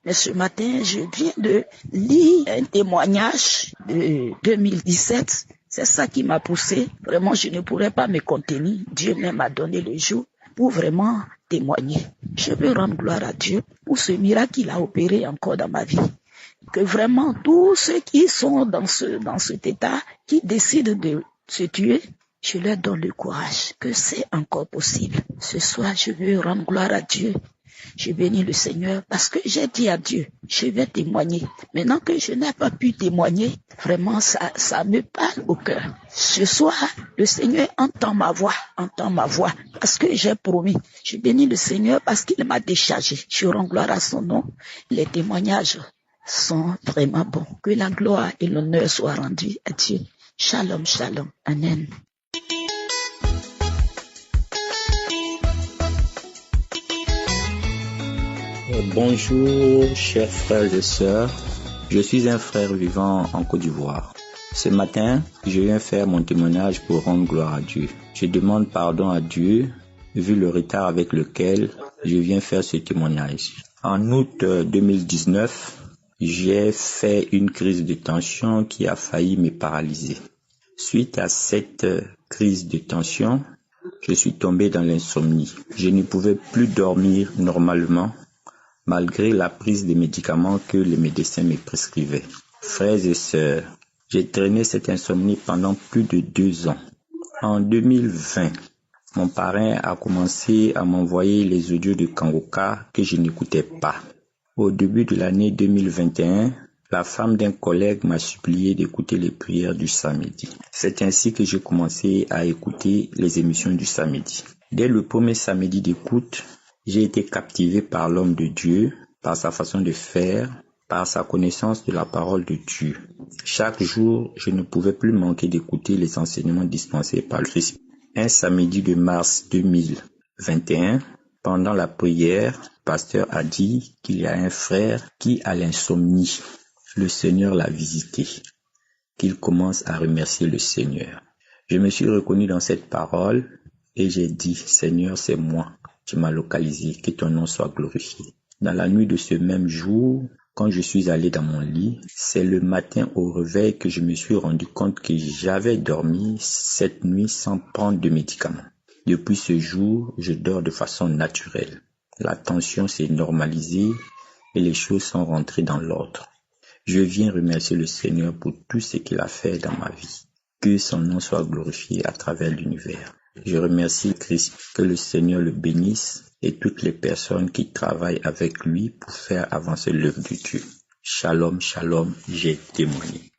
Mais ce matin, je viens de lire un témoignage de 2017. C'est ça qui m'a poussé. Vraiment, je ne pourrais pas me contenir. Dieu même m'a donné le jour pour vraiment témoigner. Je veux rendre gloire à Dieu pour ce miracle qu'il a opéré encore dans ma vie. Que vraiment, tous ceux qui sont dans cet état, qui décident de se tuer, je leur donne le courage que c'est encore possible. Ce soir, je veux rendre gloire à Dieu. Je bénis le Seigneur parce que j'ai dit à Dieu, je vais témoigner. Maintenant que je n'ai pas pu témoigner, vraiment ça me parle au cœur. Ce soir, le Seigneur entend ma voix parce que j'ai promis. Je bénis le Seigneur parce qu'il m'a déchargé. Je rends gloire à son nom. Les témoignages sont vraiment bons. Que la gloire et l'honneur soient rendus à Dieu. Shalom, shalom. Amen. Bonjour, chers frères et sœurs. Je suis un frère vivant en Côte d'Ivoire. Ce matin, je viens faire mon témoignage pour rendre gloire à Dieu. Je demande pardon à Dieu, vu le retard avec lequel je viens faire ce témoignage. En août 2019, j'ai fait une crise de tension qui a failli me paralyser. Suite à cette crise de tension, je suis tombé dans l'insomnie. Je ne pouvais plus dormir normalement, malgré la prise des médicaments que les médecins me prescrivaient. Frères et sœurs, j'ai traîné cette insomnie pendant plus de 2 ans. En 2020, mon parrain a commencé à m'envoyer les audios de Kangouka que je n'écoutais pas. Au début de l'année 2021, la femme d'un collègue m'a supplié d'écouter les prières du samedi. C'est ainsi que j'ai commencé à écouter les émissions du samedi. Dès le premier samedi d'écoute, j'ai été captivé par l'homme de Dieu, par sa façon de faire, par sa connaissance de la parole de Dieu. Chaque jour, je ne pouvais plus manquer d'écouter les enseignements dispensés par le Christ. Un samedi de mars 2021, pendant la prière, le pasteur a dit qu'il y a un frère qui a l'insomnie. Le Seigneur l'a visité, qu'il commence à remercier le Seigneur. Je me suis reconnu dans cette parole et j'ai dit, Seigneur, c'est moi. Tu m'as localisé, que ton nom soit glorifié. Dans la nuit de ce même jour, quand je suis allé dans mon lit, c'est le matin au réveil que je me suis rendu compte que j'avais dormi cette nuit sans prendre de médicaments. Depuis ce jour, je dors de façon naturelle. La tension s'est normalisée et les choses sont rentrées dans l'ordre. Je viens remercier le Seigneur pour tout ce qu'il a fait dans ma vie. Que son nom soit glorifié à travers l'univers. Je remercie Christ, que le Seigneur le bénisse et toutes les personnes qui travaillent avec lui pour faire avancer l'œuvre de Dieu. Shalom, shalom, j'ai témoigné.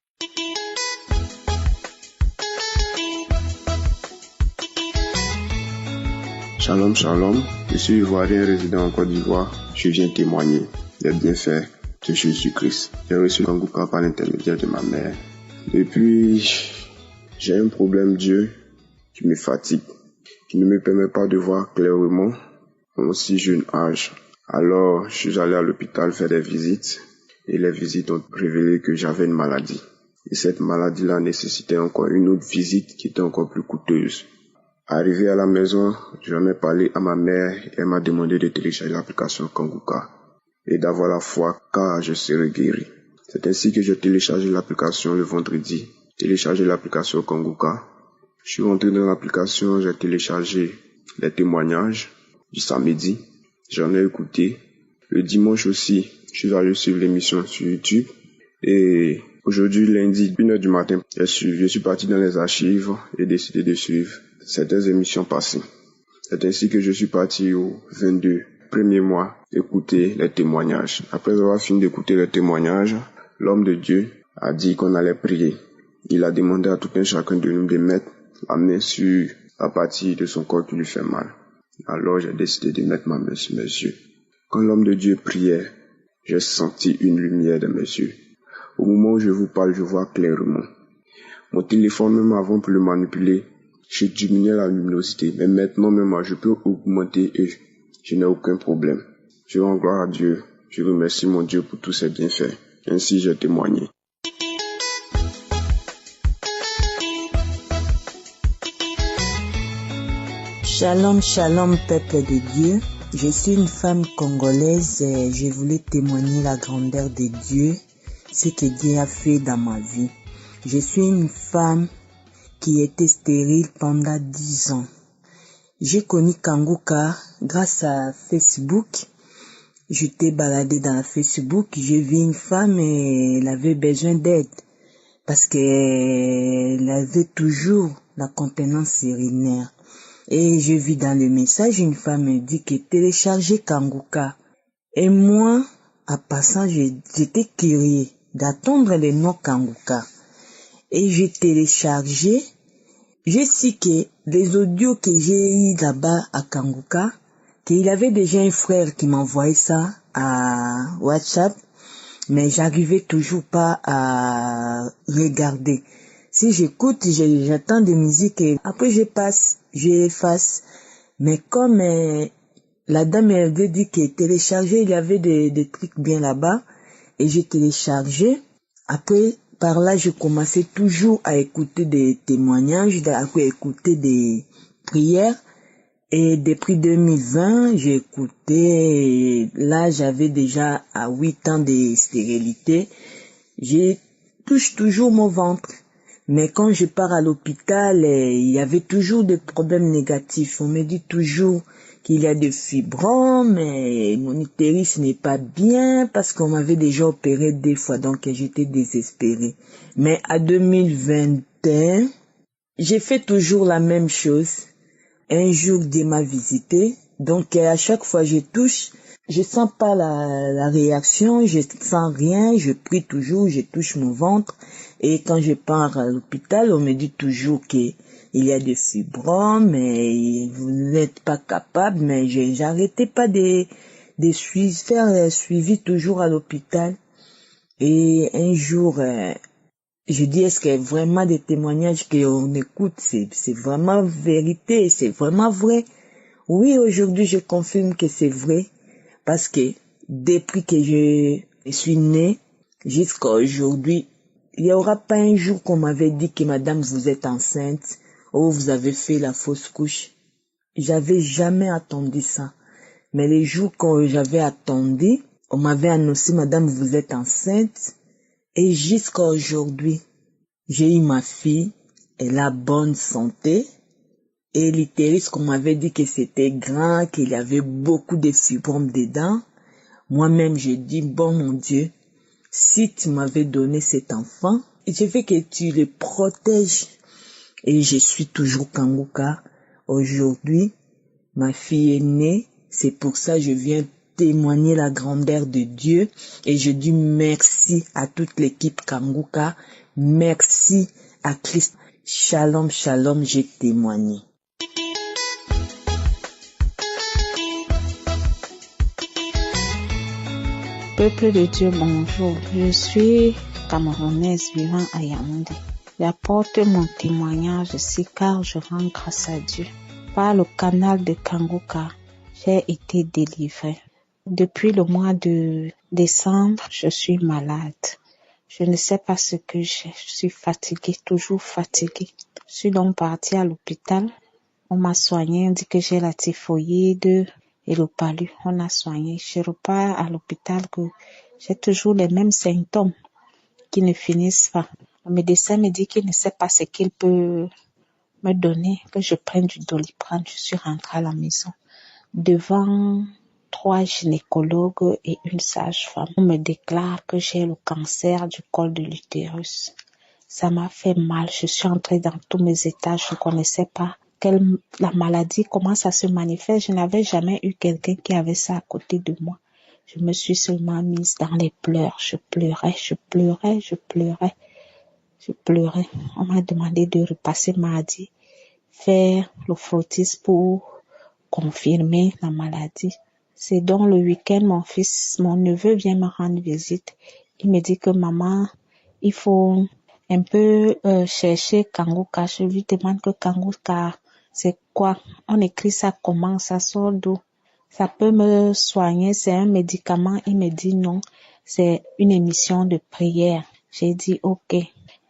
Shalom, shalom, je suis ivoirien résident en Côte d'Ivoire. Je viens témoigner des bienfaits de Jésus-Christ. J'ai reçu Kanguka par l'intermédiaire de ma mère. Depuis, j'ai un problème d'yeux qui me fatigue, qui ne me permet pas de voir clairement à mon si jeune âge. Alors, je suis allé à l'hôpital faire des visites et les visites ont révélé que j'avais une maladie. Et cette maladie-là nécessitait encore une autre visite qui était encore plus coûteuse. Arrivé à la maison, j'en ai parlé à ma mère et elle m'a demandé de télécharger l'application Kanguka et d'avoir la foi car je serai guéri. C'est ainsi que j'ai téléchargé l'application le vendredi. Téléchargé l'application Kanguka. Je suis rentré dans l'application, j'ai téléchargé les témoignages du samedi. J'en ai écouté. Le dimanche aussi, je suis allé suivre l'émission sur YouTube. Et aujourd'hui, lundi, 1h du matin, je suis parti dans les archives et décidé de suivre certaines émissions passées. C'est ainsi que je suis parti au 22 premier mois écouter les témoignages. Après avoir fini d'écouter les témoignages, l'homme de Dieu a dit qu'on allait prier. Il a demandé à tout un chacun de nous de mettre la main sur la partie de son corps qui lui fait mal. Alors j'ai décidé de mettre ma main sur mes yeux. Quand l'homme de Dieu priait, j'ai senti une lumière dans mes yeux. Au moment où je vous parle, je vois clairement. Mon téléphone, même avant pour le manipuler, je diminuais la luminosité. Mais maintenant même, je peux augmenter et je n'ai aucun problème. Je rends gloire à Dieu. Je remercie mon Dieu pour tous ses bienfaits. Ainsi, j'ai témoigné. Shalom, shalom, peuple de Dieu. Je suis une femme congolaise et je voulais témoigner la grandeur de Dieu, ce que Dieu a fait dans ma vie. Je suis une femme qui était stérile pendant 10 ans. J'ai connu Kanguka grâce à Facebook. J'étais baladée dans Facebook, j'ai vu une femme et elle avait besoin d'aide parce qu'elle avait toujours la contenance urinaire. Et je vis dans le message, une femme me dit que télécharger Kanguka. Et moi, en passant, j'étais curieux d'attendre le nom Kanguka. Et j'ai téléchargé. Je sais que les audios que j'ai eu là-bas à Kanguka, qu'il avait déjà un frère qui m'envoyait ça à WhatsApp, mais j'arrivais toujours pas à regarder. Si j'écoute, j'attends des musiques et après j'efface. Mais comme la dame avait dit que télécharger, il y avait des trucs bien là-bas et j'ai téléchargé. Après, par là, je commençais toujours à écouter des témoignages, à écouter des prières. Et depuis 2020, j'ai écouté, là j'avais déjà à 8 ans de stérilité. Je touche toujours mon ventre. Mais quand je pars à l'hôpital, il y avait toujours des problèmes négatifs. On me dit toujours qu'il y a des fibromes, et mon utérus n'est pas bien parce qu'on m'avait déjà opéré 2 fois, donc j'étais désespérée. Mais à 2021, j'ai fait toujours la même chose. Un jour, Dieu m'a visité, donc à chaque fois je touche, je sens pas la réaction, je sens rien, je prie toujours, je touche mon ventre. Et quand je pars à l'hôpital, on me dit toujours qu'il y a des fibromes, et vous n'êtes pas capable, mais j'arrêtais pas de faire le suivi toujours à l'hôpital. Et un jour, je dis, est-ce qu'il y a vraiment des témoignages qu'on écoute, c'est vraiment vérité, c'est vraiment vrai? Oui, aujourd'hui, je confirme que c'est vrai, parce que depuis que je suis née jusqu'à aujourd'hui, il n'y aura pas un jour qu'on m'avait dit que madame, vous êtes enceinte, ou vous avez fait la fausse couche. J'avais jamais attendu ça. Mais les jours quand j'avais attendu, on m'avait annoncé, madame, vous êtes enceinte. Et jusqu'à aujourd'hui, j'ai eu ma fille, elle a bonne santé. Et l'utérus, qu'on m'avait dit que c'était grand, qu'il y avait beaucoup de fibromes dedans. Moi-même, j'ai dit, bon mon Dieu, si tu m'avais donné cet enfant, je veux que tu le protèges et je suis toujours Kanguka. Aujourd'hui, ma fille est née, c'est pour ça que je viens témoigner la grandeur de Dieu et je dis merci à toute l'équipe Kanguka, merci à Christ. Shalom, shalom, j'ai témoigné. Peuple de Dieu, bonjour. Je suis camerounaise vivant à Yaoundé. J'apporte mon témoignage ici car je rends grâce à Dieu. Par le canal de Kanguka, j'ai été délivrée. Depuis le mois de décembre, je suis malade. Je ne sais pas ce que j'ai. Je suis fatiguée, toujours fatiguée. Je suis donc partie à l'hôpital. On m'a soignée, on dit que j'ai la typhoïde et le palu. On a soigné. Je repars à l'hôpital que j'ai toujours les mêmes symptômes qui ne finissent pas. Le médecin me dit qu'il ne sait pas ce qu'il peut me donner, que je prenne du Doliprane. Je suis rentrée à la maison. Devant 3 gynécologues et une sage-femme, on me déclare que j'ai le cancer du col de l'utérus. Ça m'a fait mal. Je suis entrée dans tous mes états. Je ne connaissais pas la maladie, comment ça se manifeste. Je n'avais jamais eu quelqu'un qui avait ça à côté de moi. Je me suis seulement mise dans les pleurs. Je pleurais. On m'a demandé de repasser mardi, faire le frottis pour confirmer la maladie. C'est donc le week-end, mon neveu vient me rendre visite. Il me dit que maman, il faut un peu chercher Kanguka. Je lui demande que Kanguka, c'est quoi? On écrit ça comment? Ça sort d'où? Ça peut me soigner? C'est un médicament? Il me dit non, c'est une émission de prière. J'ai dit ok.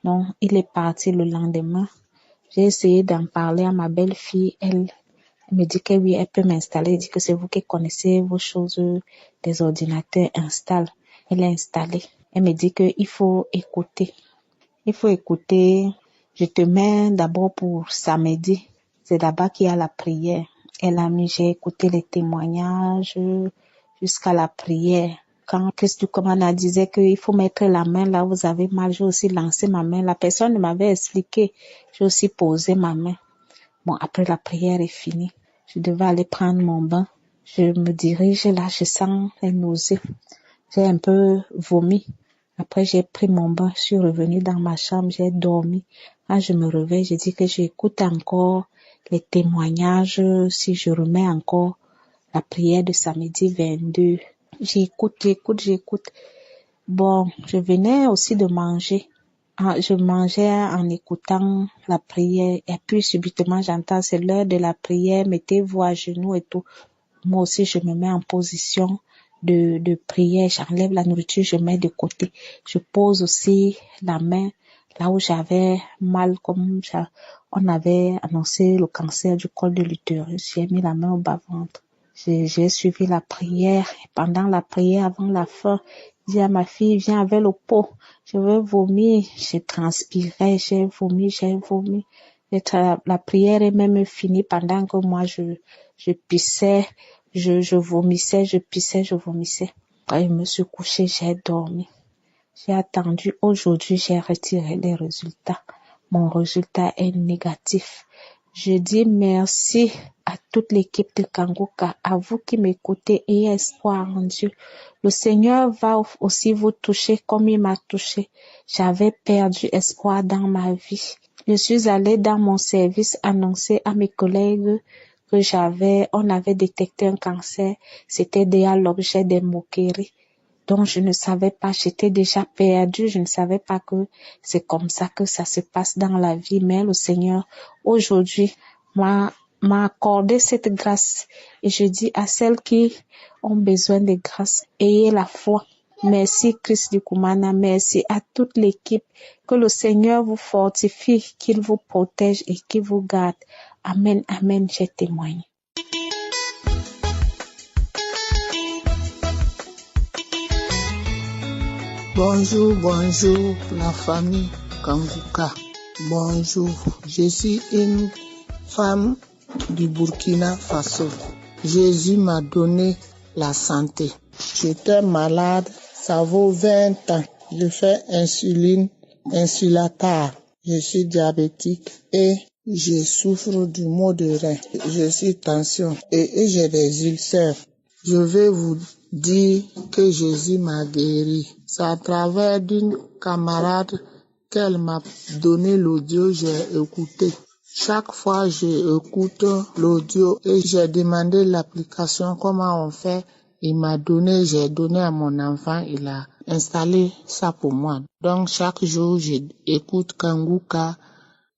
Non, il est parti le lendemain. J'ai essayé d'en parler à ma belle-fille. Elle me dit que oui, elle peut m'installer. Elle dit que c'est vous qui connaissez vos choses, des ordinateurs, installe. Elle est installée. Elle me dit qu'il faut écouter. Je te mets d'abord pour samedi. C'est là-bas qu'il y a la prière. J'ai écouté les témoignages jusqu'à la prière. Quand Christ du commandement disait qu'il faut mettre la main là où vous avez mal, j'ai aussi lancé ma main. La personne ne m'avait expliqué. J'ai aussi posé ma main. Bon, après la prière est finie, je devais aller prendre mon bain. Je me dirige là, je sens les nausées. J'ai un peu vomi. Après, j'ai pris mon bain, je suis revenue dans ma chambre, j'ai dormi. Quand je me réveille, je dis que j'écoute encore les témoignages, si je remets encore la prière de samedi 22. J'écoute. Bon, je venais aussi de manger. Je mangeais en écoutant la prière et puis subitement j'entends c'est l'heure de la prière, mettez-vous à genoux et tout. Moi aussi je me mets en position de prière, j'enlève la nourriture, je mets de côté. Je pose aussi la main là où j'avais mal, comme on avait annoncé le cancer du col de l'utérus. J'ai mis la main au bas-ventre. J'ai suivi la prière. Et pendant la prière, avant la fin, j'ai dit à ma fille, viens avec le pot. Je veux vomir. J'ai transpiré, j'ai vomi. La prière est même finie pendant que moi, je pissais, je vomissais, je pissais, je vomissais. Après, je me suis couchée, j'ai dormi. J'ai attendu. Aujourd'hui, j'ai retiré les résultats. Mon résultat est négatif. Je dis merci à toute l'équipe de Kanguka, à vous qui m'écoutez, ayez espoir en Dieu. Le Seigneur va aussi vous toucher comme il m'a touché. J'avais perdu espoir dans ma vie. Je suis allée dans mon service annoncer à mes collègues que on avait détecté un cancer. C'était déjà l'objet des moqueries. Donc je ne savais pas, j'étais déjà perdue, je ne savais pas que c'est comme ça que ça se passe dans la vie. Mais le Seigneur, aujourd'hui, m'a accordé cette grâce. Et je dis à celles qui ont besoin de grâce, ayez la foi. Merci Christ du Koumana, merci à toute l'équipe. Que le Seigneur vous fortifie, qu'il vous protège et qu'il vous garde. Amen, amen, j'ai témoigné. Bonjour la famille Kanguka. Bonjour, je suis une femme du Burkina Faso. Jésus m'a donné la santé. J'étais malade, ça vaut 20 ans. Je fais insuline, insulatar. Je suis diabétique et je souffre du maux de rein. Je suis tension et j'ai des ulcères. Je vais vous dire que Jésus m'a guéri. C'est à travers d'une camarade qu'elle m'a donné l'audio, j'ai écouté. Chaque fois, j'écoute l'audio et j'ai demandé l'application, comment on fait. Il m'a donné, j'ai donné à mon enfant, il a installé ça pour moi. Donc, chaque jour, j'écoute Kanguka,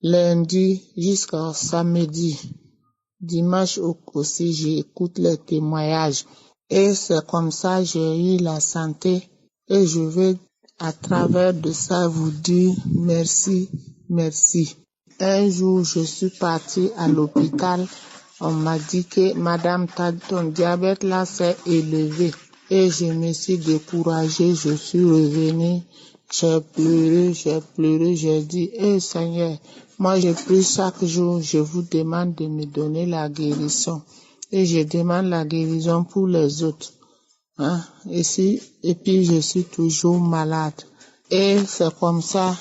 lundi jusqu'à samedi. Dimanche aussi, j'écoute les témoignages. Et c'est comme ça, j'ai eu la santé. Et je vais, à travers de ça, vous dire merci, merci. Un jour, je suis partie à l'hôpital. On m'a dit que madame, ton diabète là s'est élevé. Et je me suis découragée, je suis revenue. J'ai pleuré, j'ai dit, Seigneur, moi je prie chaque jour, je vous demande de me donner la guérison. Et je demande la guérison pour les autres. Et puis je suis toujours malade. Et c'est comme ça,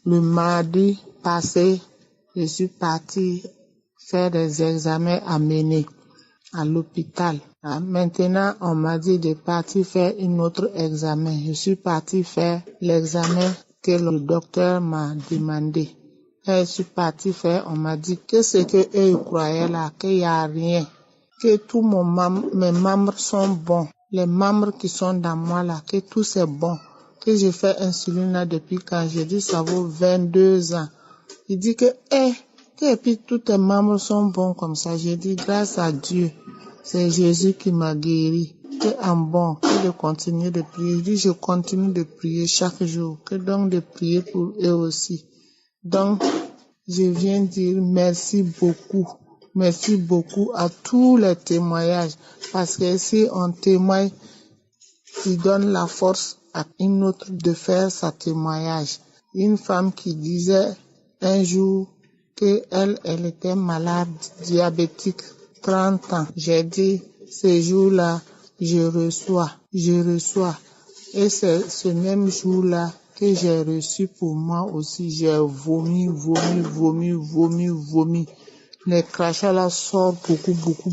le mardi passé, je suis partie faire des examens à mener à l'hôpital. Maintenant, on m'a dit de partir faire un autre examen. Je suis partie faire l'examen que le docteur m'a demandé. Et je suis partie faire, on m'a dit que ce que eux croyaient là, qu'il n'y a rien, que tous mes membres sont bons. Les membres qui sont dans moi là, que tout c'est bon. Que j'ai fait insuline là depuis quand j'ai dit ça vaut 22 ans. Il dit que, et puis tous tes membres sont bons comme ça. J'ai dit grâce à Dieu, c'est Jésus qui m'a guéri. Que en bon, que de continuer de prier. Je dis je continue de prier chaque jour. Que donc de prier pour eux aussi. Donc, je viens dire merci beaucoup. Merci beaucoup à tous les témoignages. Parce que si on témoigne, il donne la force à une autre de faire sa témoignage. Une femme qui disait un jour qu'elle était malade, diabétique, 30 ans. J'ai dit, ce jour-là, je reçois. Et c'est ce même jour-là que j'ai reçu pour moi aussi. J'ai vomi. Les crachats là sortent beaucoup.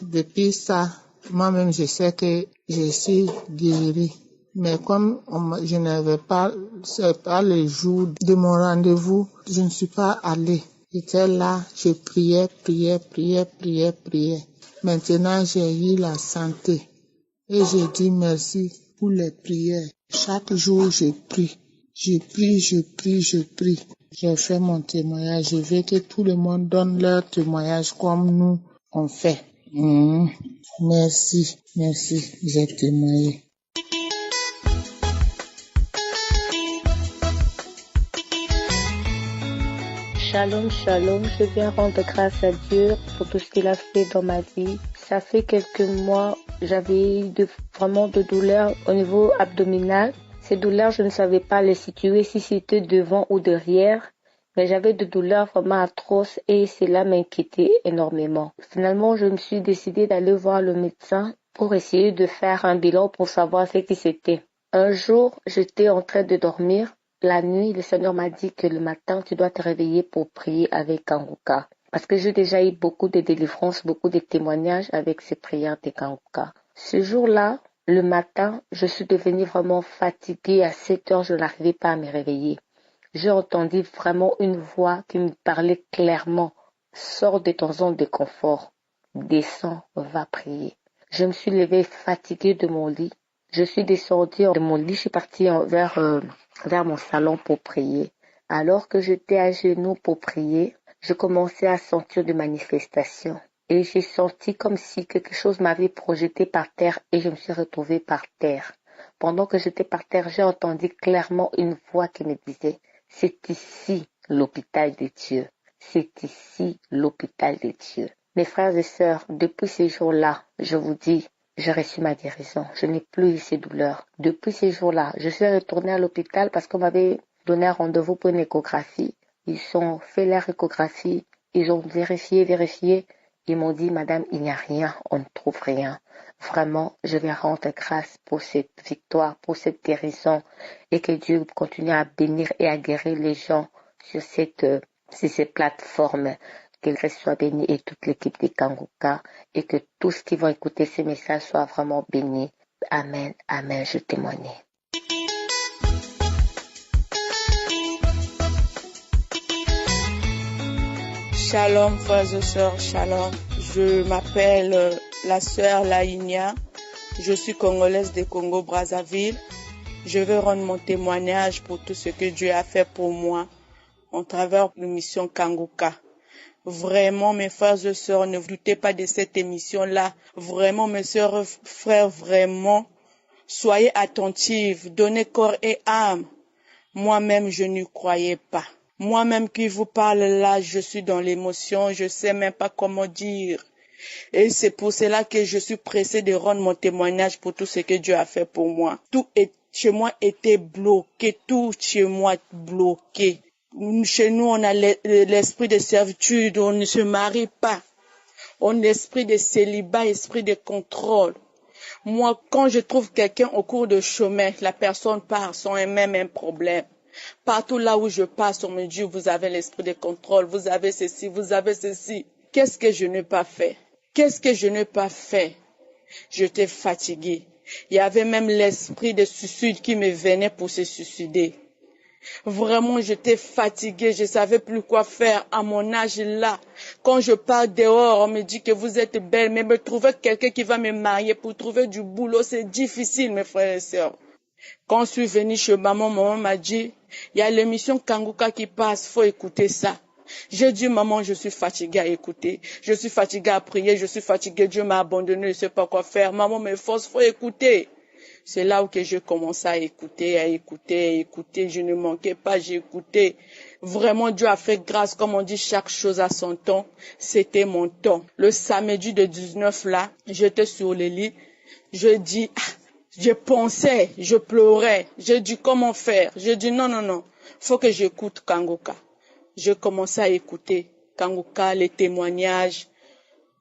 Depuis ça, moi-même, je sais que je suis guérie. Mais comme je n'avais pas, c'est pas le jour de mon rendez-vous, je ne suis pas allée. J'étais là, je priais. Maintenant, j'ai eu la santé. Et je dis merci pour les prières. Chaque jour, je prie. J'ai fait mon témoignage. Je veux que tout le monde donne leur témoignage comme nous, on fait. Merci, j'ai témoigné. Shalom, je viens rendre grâce à Dieu pour tout ce qu'il a fait dans ma vie. Ça fait quelques mois, j'avais eu vraiment de douleurs au niveau abdominal. Ces douleurs, je ne savais pas les situer, si c'était devant ou derrière. Mais j'avais des douleurs vraiment atroces et cela m'inquiétait énormément. Finalement, je me suis décidée d'aller voir le médecin pour essayer de faire un bilan pour savoir ce qui c'était. Un jour, j'étais en train de dormir. La nuit, le Seigneur m'a dit que le matin, tu dois te réveiller pour prier avec Kanguka. Parce que j'ai déjà eu beaucoup de délivrances, beaucoup de témoignages avec ces prières de Kanguka. Ce jour-là, le matin, je suis devenue vraiment fatiguée. À 7 heures, je n'arrivais pas à me réveiller. J'ai entendu vraiment une voix qui me parlait clairement. Sors de ton zone de confort. Descends, va prier. Je me suis levée fatiguée de mon lit. Je suis descendue de mon lit, je suis partie vers mon salon pour prier. Alors que j'étais à genoux pour prier, je commençais à sentir des manifestations. Et j'ai senti comme si quelque chose m'avait projeté par terre et je me suis retrouvée par terre. Pendant que j'étais par terre, j'ai entendu clairement une voix qui me disait « C'est ici l'hôpital de Dieu. C'est ici l'hôpital de Dieu. » Mes frères et sœurs, depuis ces jours-là, je vous dis, j'ai reçu ma guérison. Je n'ai plus eu ces douleurs. Depuis ces jours-là, je suis retournée à l'hôpital parce qu'on m'avait donné un rendez-vous pour une échographie. Ils ont fait leur échographie. Ils ont vérifié. Ils m'ont dit, madame, il n'y a rien. On ne trouve rien. Vraiment, je vais rendre grâce pour cette victoire, pour cette guérison et que Dieu continue à bénir et à guérir les gens sur ces plateformes. Que Christ soit béni et toute l'équipe des Kanguka et que tous qui vont écouter ces messages soient vraiment bénis. Amen, amen, je témoigne. Shalom frères et sœurs, shalom. Je m'appelle la sœur Laïnia. Je suis congolaise de Congo-Brazzaville. Je veux rendre mon témoignage pour tout ce que Dieu a fait pour moi en travers de l'émission Kanguka. Vraiment, mes frères et sœurs, ne vous doutez pas de cette émission-là. Vraiment, mes sœurs, frères, vraiment, soyez attentifs, donnez corps et âme. Moi-même, je n'y croyais pas. Moi-même qui vous parle là, je suis dans l'émotion, je sais même pas comment dire. Et c'est pour cela que je suis pressée de rendre mon témoignage pour tout ce que Dieu a fait pour moi. Tout chez moi était bloqué, tout chez moi bloqué. Chez nous, on a l'esprit de servitude, on ne se marie pas. On a l'esprit de célibat, esprit de contrôle. Moi, quand je trouve quelqu'un au cours de chemin, la personne part sans même un problème. Partout là où je passe, on me dit, vous avez l'esprit de contrôle, vous avez ceci, vous avez ceci. Qu'est-ce que je n'ai pas fait? Qu'est-ce que je n'ai pas fait? J'étais fatiguée. Il y avait même l'esprit de suicide qui me venait pour se suicider. Vraiment, j'étais fatiguée, je savais plus quoi faire à mon âge là. Quand je pars dehors, on me dit que vous êtes belle, mais me trouver quelqu'un qui va me marier pour trouver du boulot, c'est difficile, mes frères et sœurs. Quand je suis venue chez maman m'a dit, il y a l'émission Kanguka qui passe, faut écouter ça. J'ai dit, maman, je suis fatiguée à écouter. Je suis fatiguée à prier, je suis fatiguée, Dieu m'a abandonné, je ne sais pas quoi faire. Maman, mes forces, faut écouter. C'est là où j'ai commencé à écouter. Je ne manquais pas, j'ai écouté. Vraiment, Dieu a fait grâce, comme on dit, chaque chose à son temps. C'était mon temps. Le samedi de 19 là, j'étais sur le lit. Je dis, je pensais, je pleurais. J'ai dit, comment faire? J'ai dit, non. Faut que j'écoute Kanguka. J'ai commencé à écouter Kanguka, les témoignages.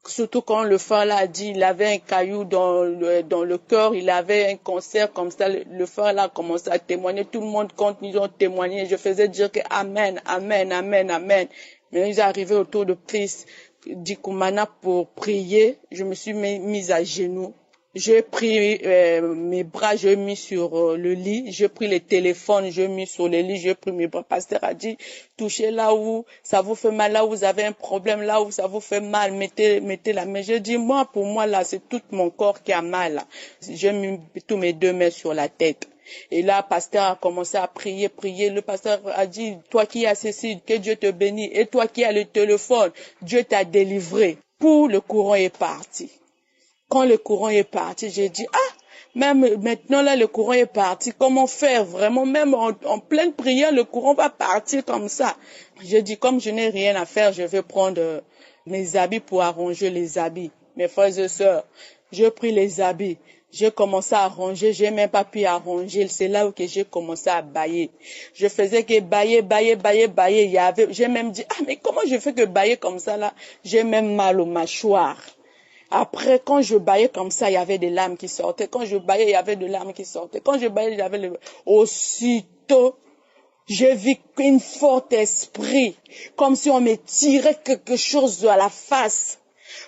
Surtout quand le frère là a dit, il avait un caillou dans le cœur, il avait un cancer comme ça, le frère là a commencé à témoigner, tout le monde quand ils ont témoigné, je faisais dire que amen. Mais ils sont arrivés autour de Christ Dikumana pour prier, je me suis mise à genoux. J'ai pris mes bras, j'ai mis sur le lit, j'ai pris le téléphone, j'ai mis sur le lit, j'ai pris mes bras. Pasteur a dit, touchez là où ça vous fait mal, là où vous avez un problème, là où ça vous fait mal, mettez la main. J'ai dit, pour moi là, c'est tout mon corps qui a mal. Là. J'ai mis tous mes deux mains sur la tête. Et là, pasteur a commencé à prier. Le pasteur a dit, toi qui as ceci, que Dieu te bénisse. Et toi qui as le téléphone, Dieu t'a délivré. Le courant est parti. Quand le courant est parti, j'ai dit, même maintenant là, le courant est parti. Comment faire? Vraiment, même en pleine prière, le courant va partir comme ça. J'ai dit, comme je n'ai rien à faire, je vais prendre mes habits pour arranger les habits. Mes frères et sœurs, j'ai pris les habits. J'ai commencé à ranger, j'ai même pas pu arranger. C'est là où j'ai commencé à bailler. Je faisais que bailler. J'ai même dit, mais comment je fais que bailler comme ça là? J'ai même mal aux mâchoires. Après, quand je baillais comme ça, il y avait des larmes qui sortaient. Quand je baillais, il y avait des larmes qui sortaient. Quand je baillais, il y avait aussitôt, j'ai vu un fort esprit, comme si on me tirait quelque chose à la face.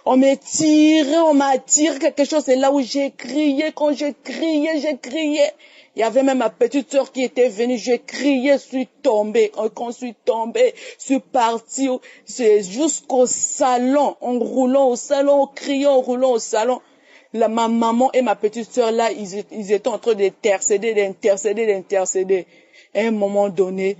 On m'a tiré quelque chose. C'est là où j'ai crié. Quand j'ai crié. Il y avait même ma petite sœur qui était venue. J'ai crié, je suis tombée. Quand je suis tombée, je suis partie jusqu'au salon, en roulant au salon, en criant, en roulant au salon. Ma maman et ma petite sœur là, ils étaient en train d'intercéder. À un moment donné,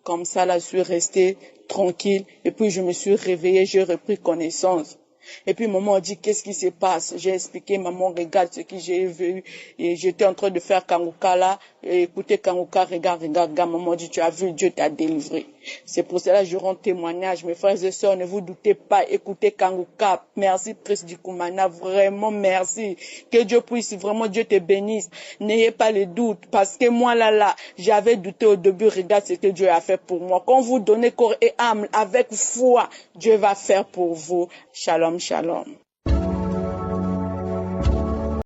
comme ça là, je suis restée tranquille. Et puis je me suis réveillée, j'ai repris connaissance. Et puis maman a dit, qu'est-ce qui se passe? J'ai expliqué, maman, regarde ce que j'ai vu. Et j'étais en train de faire Kanguka là. Et écoutez Kanguka, regarde. Maman dit, tu as vu, Dieu t'a délivré. C'est pour cela que je rends témoignage. Mes frères et sœurs, ne vous doutez pas, écoutez Kanguka. Merci Christ Dikumana, vraiment merci. Que Dieu puisse, vraiment Dieu te bénisse. N'ayez pas le doute. Parce que moi là, j'avais douté au début, regarde ce que Dieu a fait pour moi. Quand vous donnez corps et âme avec foi, Dieu va faire pour vous. Shalom.